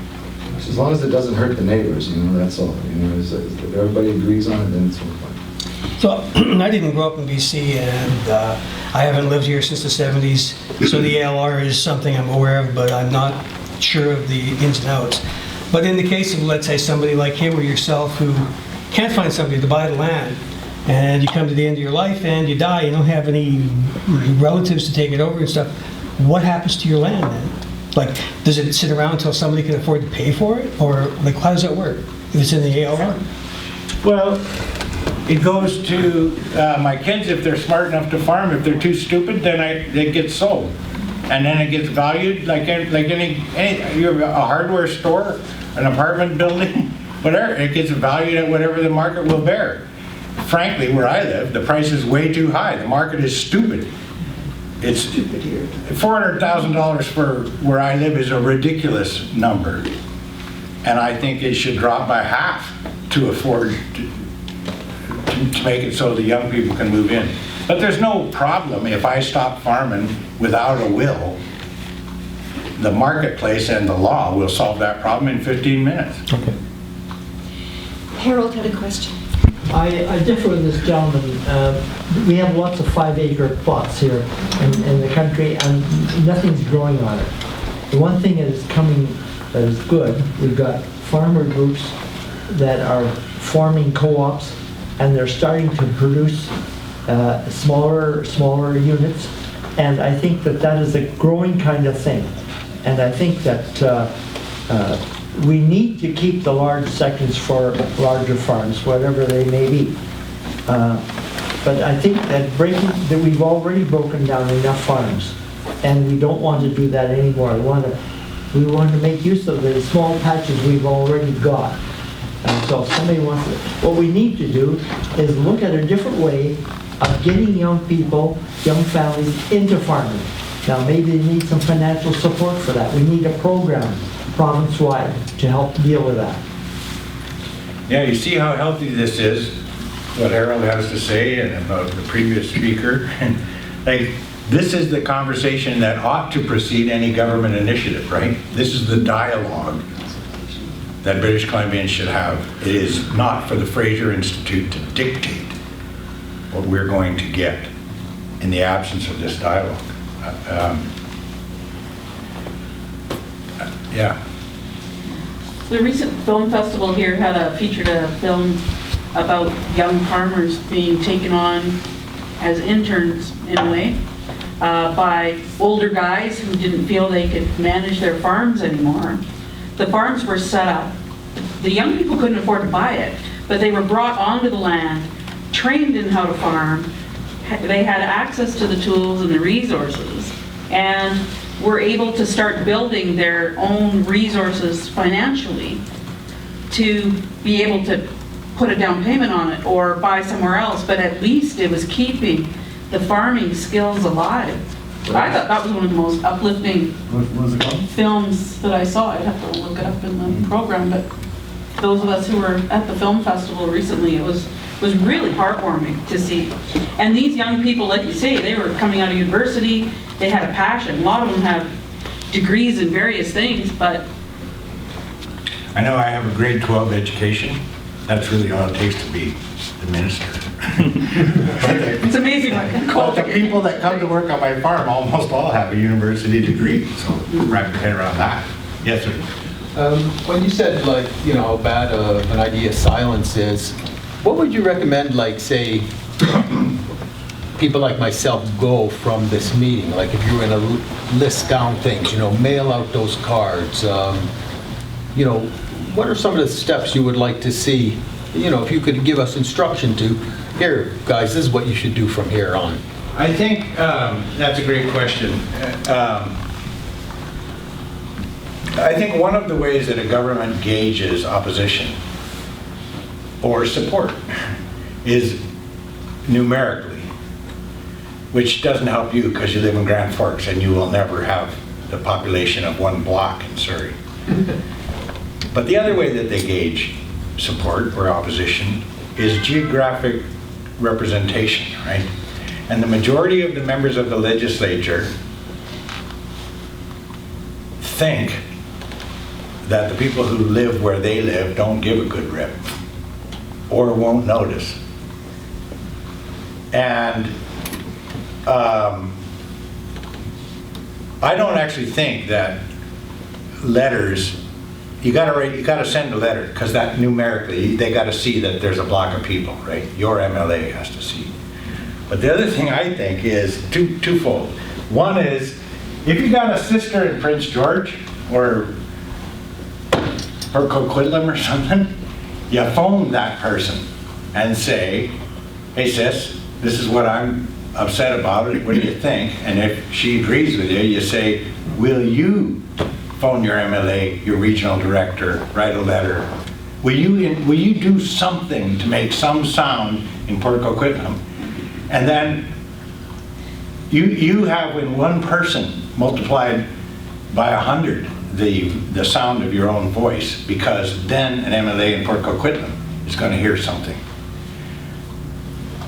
As long as it doesn't hurt the neighbors, that's all. If everybody agrees on it, then it's all fine. So I didn't grow up in BC, and I haven't lived here since the 70s, so the ALR is something I'm aware of, but I'm not sure of the ins and outs. But in the case of, let's say, somebody like him or yourself who can't find somebody to buy the land, and you come to the end of your life and you die, you don't have any relatives to take it over and stuff, what happens to your land then? Like, does it sit around until somebody can afford to pay for it? Or, like, how does that work if it's in the ALR? Well, it goes to my kids if they're smart enough to farm. If they're too stupid, then it gets sold. And then it gets valued like any you have a hardware store, an apartment building, whatever. It gets valued at whatever the market will bear. Frankly, where I live, the price is way too high. The market is stupid. It's $400,000 for where I live is a ridiculous number. And I think it should drop by half to afford to make it so the young people can move in. But there's no problem if I stop farming without a will. The marketplace and the law will solve that problem in 15 minutes. Okay. Harold had a question. I differ with this gentleman. We have lots of 5-acre plots here in the country, and nothing's growing on it. The one thing that is coming that is good, we've got farmer groups that are forming co-ops, and they're starting to produce smaller units, and I think that is a growing kind of thing. And I think that we need to keep the large sections for larger farms, whatever they may be. But I think that we've already broken down enough farms, and we don't want to do that anymore. We want to make use of the small patches we've already got. And so if somebody wants to, what we need to do is look at a different way of getting young people, young families into farming. Now maybe they need some financial support for that. We need a program province-wide to help deal with that. Yeah, you see how healthy this is, what Harold has to say and about the previous speaker. And like, this is the conversation that ought to precede any government initiative, right? This is the dialogue that British Columbians should have. It is not for the Fraser Institute to dictate what we're going to get in the absence of this dialogue. Yeah. The recent film festival here featured a film about young farmers being taken on as interns in a way by older guys who didn't feel they could manage their farms anymore. The farms were set up. The young people couldn't afford to buy it, but they were brought onto the land, trained in how to farm. They had access to the tools and the resources, and were able to start building their own resources financially to be able to put a down payment on it or buy somewhere else, but at least it was keeping the farming skills alive. I thought that was one of the most uplifting films that I saw. I'd have to look it up in the program, but those of us who were at the film festival recently, it was really heartwarming to see. And these young people, like you say, they were coming out of university, they had a passion. A lot of them have degrees in various things, but... I know I have a grade 12 education. That's really all it takes to be the minister. It's amazing what can But the people that come to work on my farm almost all have a university degree, so wrap your head around that. Yes, sir. When you said, like, how bad an idea silence is, what would you recommend, like, say, people like myself go from this meeting? Like, if you were going to list down things, mail out those cards, what are some of the steps you would like to see, if you could give us instruction to, here, guys, this is what you should do from here on? I think that's a great question. I think one of the ways that a government gauges opposition or support is numerically, which doesn't help you because you live in Grand Forks and you will never have the population of one block in Surrey. But the other way that they gauge support or opposition is geographic representation, right? And the majority of the members of the legislature think that the people who live where they live don't give a good rip or won't notice. And I don't actually think that letters, you gotta send a letter, because that numerically, they gotta see that there's a block of people, right? Your MLA has to see. But the other thing I think is twofold. One is, if you got a sister in Prince George or Coquitlam or something, you phone that person and say, hey sis, this is what I'm upset about it, what do you think? And if she agrees with you, you say, will you phone your MLA, your regional director, write a letter? Will you do something to make some sound in Port Coquitlam? And then you have in one person multiplied by 100 the sound of your own voice, because then an MLA in Port Coquitlam is going to hear something.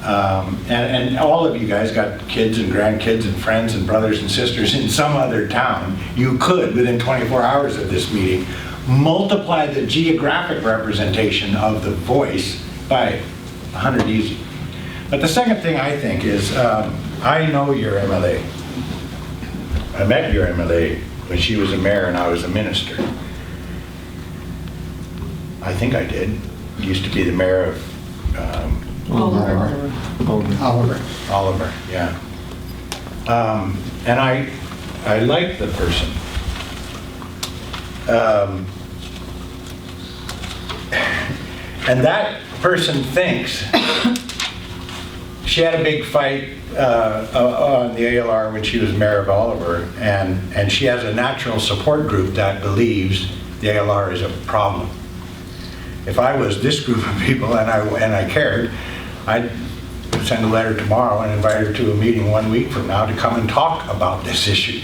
And all of you guys got kids and grandkids and friends and brothers and sisters in some other town. You could, within 24 hours of this meeting, multiply the geographic representation of the voice by 100 easy. But the second thing I think is, I know your MLA. I met your MLA when she was a mayor and I was a minister. I think I did. Used to be the mayor of Oliver, yeah. And I like the person. And that person thinks, she had a big fight on the ALR when she was mayor of Oliver, and she has a natural support group that believes the ALR is a problem. If I was this group of people and I cared, I'd send a letter tomorrow and invite her to a meeting 1 week from now to come and talk about this issue.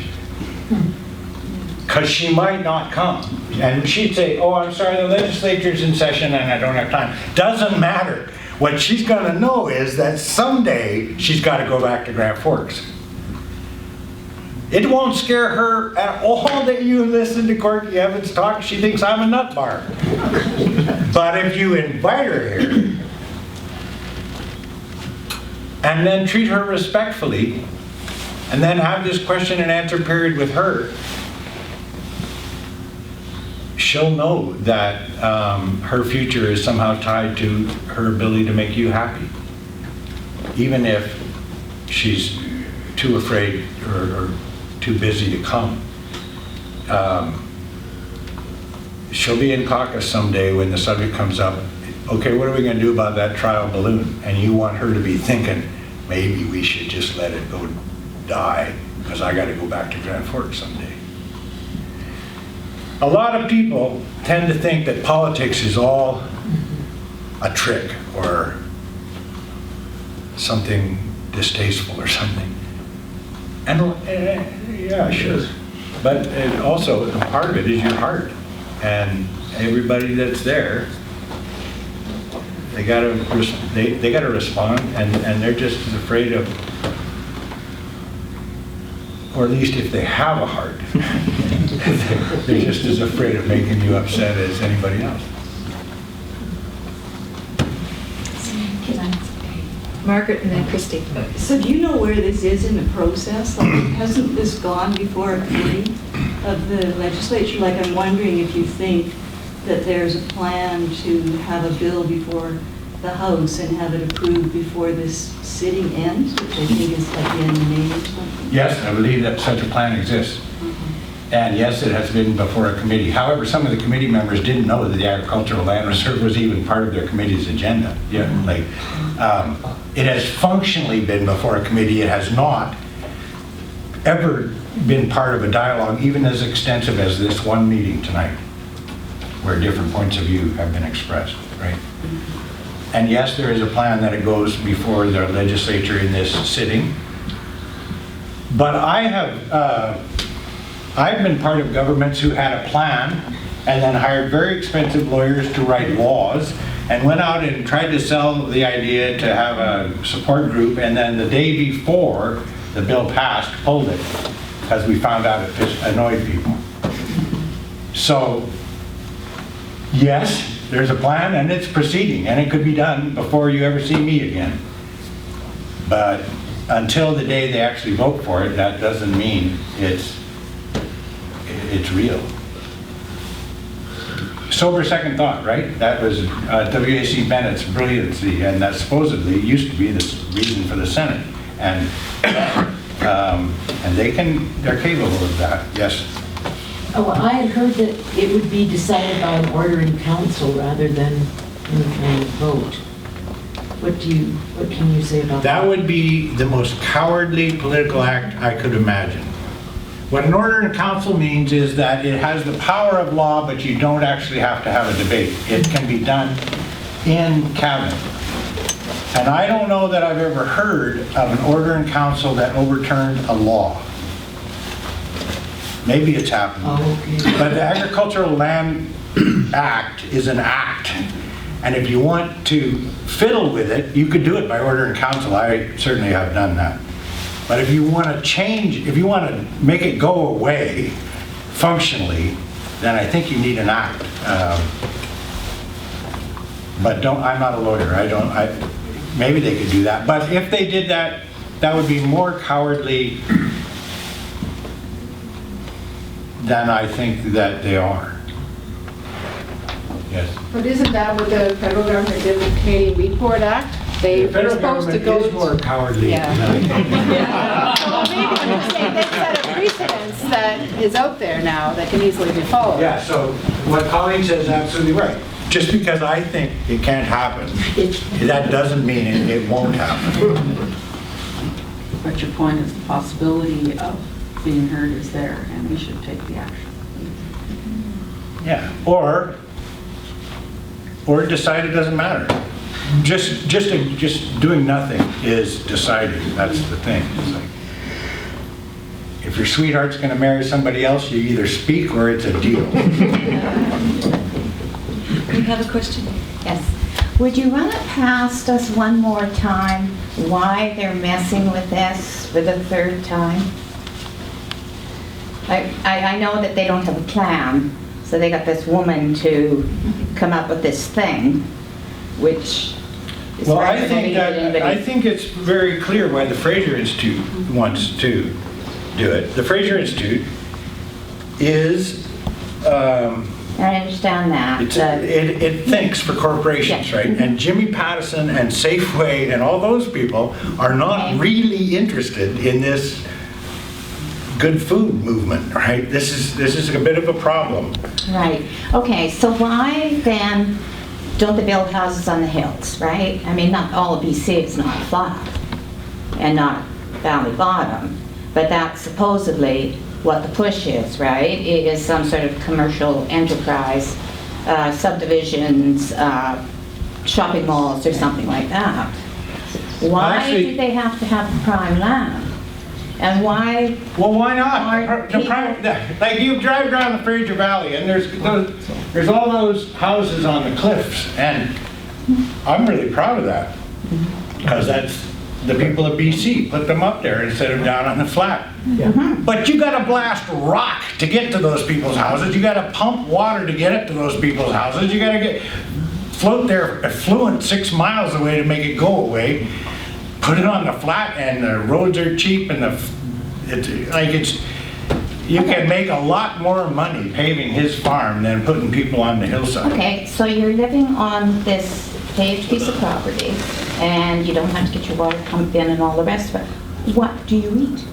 Because she might not come. And she'd say, oh, I'm sorry, the legislature's in session and I don't have time. Doesn't matter. What she's going to know is that someday she's got to go back to Grand Forks. It won't scare her at all that you listen to Corky Evans talk. She thinks I'm a nut bar. But if you invite her here and then treat her respectfully and then have this question and answer period with her, she'll know that her future is somehow tied to her ability to make you happy. Even if she's too afraid or too busy to come. She'll be in caucus someday when the subject comes up. Okay, what are we going to do about that trial balloon? And you want her to be thinking, maybe we should just let it go die, because I got to go back to Grand Forks someday. A lot of people tend to think that politics is all a trick or something distasteful or something. And yeah, sure. But also, part of it is your heart. And everybody that's there, they gotta respond, and they're just as afraid of, or at least if they have a heart, they're just as afraid of making you upset as anybody else. Margaret and then Christy. So do you know where this is in the process? Like, hasn't this gone before a committee of the legislature? Like, I'm wondering if you think that there's a plan to have a bill before the House and have it approved before this sitting ends, which I think is like the end of May or something? Yes, I believe that such a plan exists. And yes, it has been before a committee. However, some of the committee members didn't know that the Agricultural Land Reserve was even part of their committee's agenda. Yeah, like, it has functionally been before a committee. It has not ever been part of a dialogue, even as extensive as this one meeting tonight, where different points of view have been expressed, right? And yes, there is a plan that it goes before the legislature in this sitting. But I've been part of governments who had a plan and then hired very expensive lawyers to write laws and went out and tried to sell the idea to have a support group, and then the day before the bill passed, pulled it, because we found out it annoyed people. So, yes, there's a plan and it's proceeding, and it could be done before you ever see me again. But until the day they actually vote for it, that doesn't mean it's real. Sober second thought, right? That was W.A.C. Bennett's brilliancy, and that supposedly used to be the reason for the Senate. And they're capable of that, yes. Oh, well, I had heard that it would be decided by an order in council rather than in a kind of vote. What can you say about that? That would be the most cowardly political act I could imagine. What an order in council means is that it has the power of law, but you don't actually have to have a debate. It can be done in cabinet. And I don't know that I've ever heard of an order in council that overturned a law. Maybe it's happened. Oh, okay. But the Agricultural Land Act is an act. And if you want to fiddle with it, you could do it by order in council. I certainly have done that. But if you want to change, if you want to make it go away functionally, then I think you need an act. But I'm not a lawyer. Maybe they could do that. But if they did that, that would be more cowardly than I think that they are. Yes. But isn't that what the federal government did with the Canadian Wheat Board Act? They were supposed to go... The federal government is more cowardly. Yeah. Well, maybe I'm just saying they set a precedence that is out there now that can easily be followed. Yeah, so what Colleen says is absolutely right. Just because I think it can't happen, that doesn't mean it won't happen. But your point is the possibility of being heard is there, and we should take the action. Yeah, or decide it doesn't matter. Just doing nothing is deciding. That's the thing. It's like, if your sweetheart's going to marry somebody else, you either speak or it's a deal. We have a question. Yes. Would you run it past us one more time, why they're messing with this for the third time? I know that they don't have a plan, so they got this woman to come up with this thing, which is Well, hard I to believe that anybody... I think it's very clear why the Fraser Institute wants to do it. The Fraser Institute is... I understand that. It thinks for corporations, Yeah. right? And Jimmy Pattison and Safeway and all those people are not really interested in this good food movement, right? This is a bit of a problem. Right. Okay, so why then don't they build houses on the hills, right? I mean, not all of BC is not flat and not valley bottom, but that's supposedly what the push is, right? It is some sort of commercial enterprise, subdivisions, shopping malls or something like that. Why Actually, do they have to have prime land? And why? Well, why not? Aren't Like you drive down the Fraser Valley and there's all those houses on the cliffs, and I'm really proud of that because that's the people of BC put them up there instead of down on the flat. Yeah. But you got to blast rock to get to those people's houses. You got to pump water to get it to those people's houses. You got to float their effluent 6 miles away to make it go away. Put it on the flat, and the roads are cheap, and you can make a lot more money paving his farm than putting people on the hillside. Okay, so you're living on this paved piece of property, and you don't have to get your water pumped in and all the rest of it. What do you eat?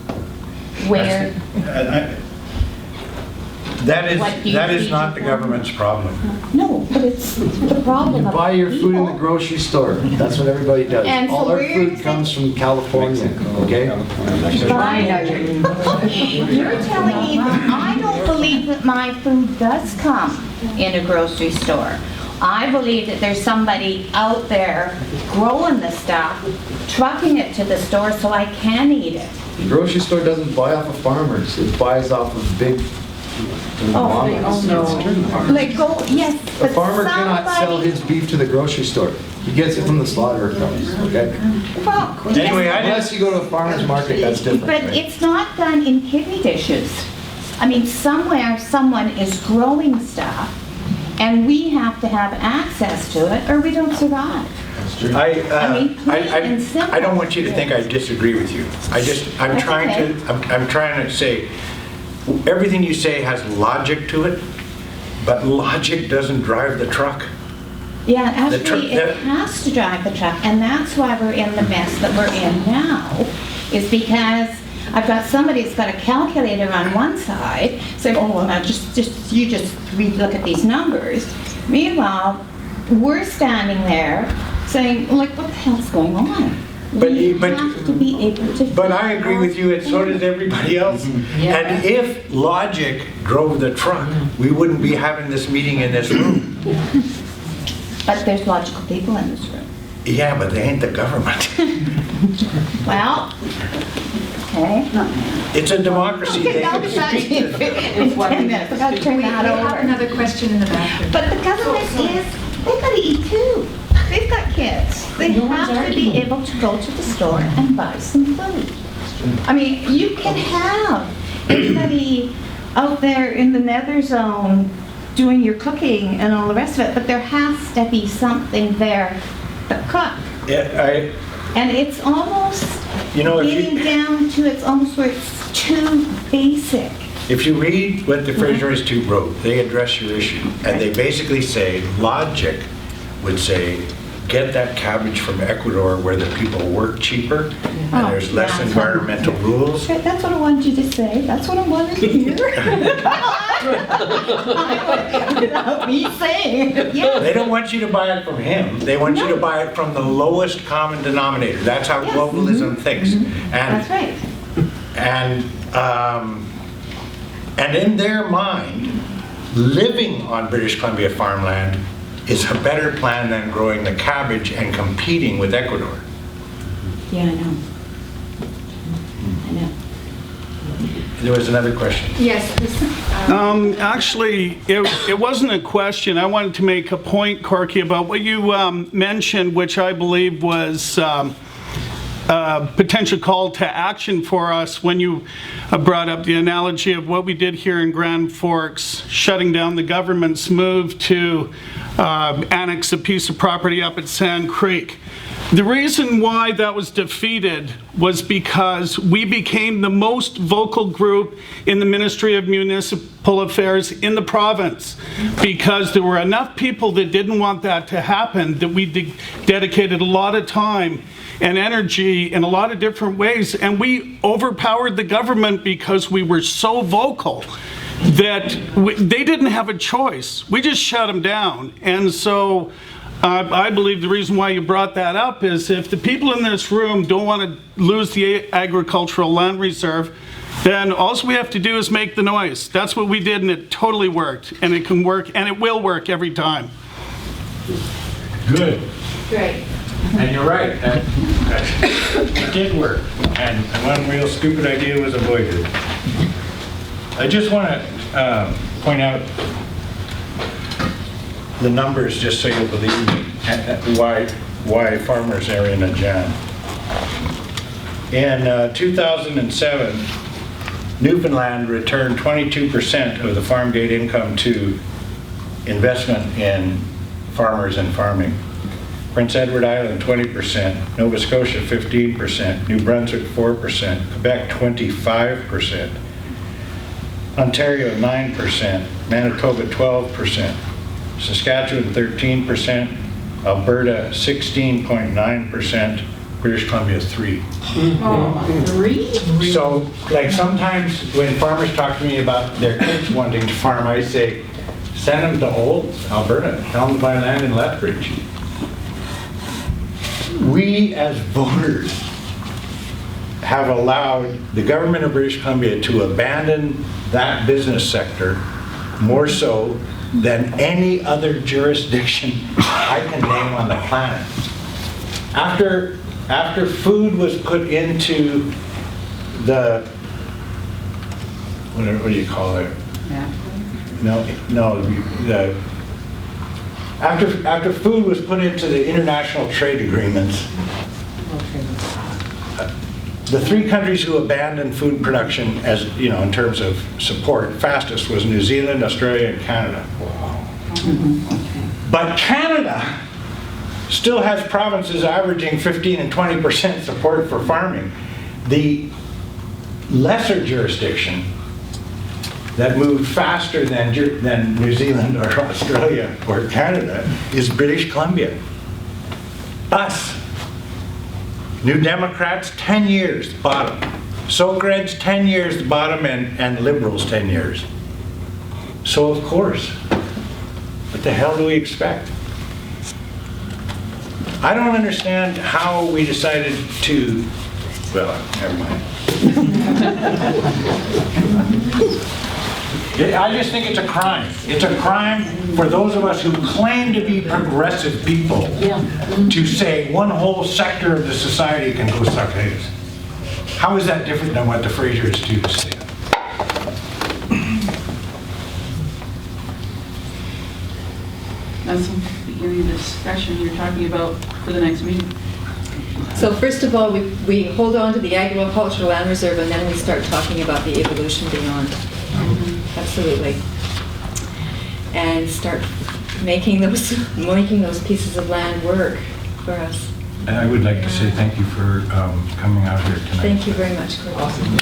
Where? That is not the government's problem. No, but it's the problem You of buy your food in the people. grocery store. That's what everybody does. And so All our where food is it- comes from California, okay? You're telling me that I don't believe that my food does come in a grocery store. I believe that there's somebody out there growing the stuff, trucking it to the store so I can eat it. The grocery store doesn't buy off of farmers. It buys off of big Like, go, yes, A but farmer cannot sell somebody- his beef to the grocery store. He gets it from the slaughterer companies, okay? Well, Anyway, yes, Unless you go to a farmer's market, that's different. but right? it's not done in kidney dishes. I mean, somewhere, someone is growing stuff, and we have to have access to it, or we don't survive. I mean, plain and simple. I don't want you to think I disagree with you. I'm That's trying okay. to, I'm trying to say, everything you say has logic to it, but logic doesn't drive the truck. Yeah, The tr- actually, it the- has to drive the truck, and that's why we're in the mess that we're in now, is because I've got somebody that's got a calculator on one side, saying, oh, well, now you just look at these numbers. Meanwhile, we're standing there saying, like, what the hell's going on? But We you- but- have to be able to. But I agree with you, and so does everybody else. And if logic drove the truck, we wouldn't be having this meeting in this room. But there's logical people in this room. Yeah, but they ain't the government. Well, okay. It's a democracy. Okay, They now can we've got speak to- 10 minutes. I've got to turn We that have over. another question in the bathroom. But the government is, they've got to eat too. They've got kids. They No one's have to be arguing. able to go to the store and buy some food. I mean, you can have anybody out there in the nether zone doing your cooking and all the rest of it, but there has to be something there to cook. Yeah, And it's almost You know, if you- getting down to, it's almost where it's too basic. if you read what the Fraser Institute wrote, they address your issue. And they basically say, logic would say, get that cabbage from Ecuador where the people work cheaper and there's less yeah. environmental rules. Okay, that's what I wanted you to say. That's what I wanted to hear. Without me saying it. Yeah. They don't want you to buy it from him. They want you to buy it from the lowest common denominator. That's how Yes. globalism thinks. That's right. And in their mind, living on British Columbia farmland is a better plan than growing the cabbage and competing with Ecuador. Yeah, I know. I know. There was another question. Yes, this, Actually, it wasn't a question. I wanted to make a point, Corky, about what you mentioned, which I believe was a potential call to action for us when you brought up the analogy of what we did here in Grand Forks, shutting down the government's move to annex a piece of property up at Sand Creek. The reason why that was defeated was because we became the most vocal group in the Ministry of Municipal Affairs in the province, because there were enough people that didn't want that to happen that we dedicated a lot of time and energy in a lot of different ways, and we overpowered the government because we were so vocal that they didn't have a choice. We just shut them down. And so I believe the reason why you brought that up is if the people in this room don't want to lose the agricultural land reserve, then all we have to do is make the noise. That's what we did, and it totally worked. And it can work, and it will work every time. Good. Great. And you're right, that it did work. And one real stupid idea was avoided. I just want to point out the numbers just so you'll believe me, and why farmers are in a jam. In 2007, Newfoundland returned 22% of the farm gate income to investment in farmers and farming. Prince Edward Island, 20%, Nova Scotia, 15%, New Brunswick, 4%, Quebec, 25%, Ontario, 9%, Manitoba, 12%, Saskatchewan, 13%, Alberta, 16.9%, British Columbia, 3%. So, like, sometimes when farmers talk to me about their kids wanting to farm, I say, send them to Olds, Alberta, tell them to buy land in Lethbridge. We, as voters, have allowed the government of British Columbia to abandon that business sector more so than any other jurisdiction I can name on the planet. After food was put into the, what do you call it? After food was put into the international trade agreements, the 3 countries who abandoned food production as, in terms of support, fastest was New Zealand, Australia, and Canada. But Canada still has provinces averaging 15 and 20% support for farming. The lesser jurisdiction that moved faster than New Zealand or Australia or Canada is British Columbia. Us. New Democrats, 10 years, the bottom. Socreds, 10 years, the bottom, and Liberals, 10 years. So of course, what the hell do we expect? I don't understand how we decided to, well, never mind. I just think it's a crime. It's a crime for those of us who claim to be progressive people to say one whole sector of the society can go suck eggs. How is that different than what the Fraser Institute is saying? That's the beginning of the discussion you're talking about for the next meeting. So first of all, we hold on to the agricultural land reserve, and then we start talking about the evolution beyond. Absolutely. And start making those pieces of land work for us. And I would like to say thank you for coming out here tonight. Thank you very much, Corky. Awesome.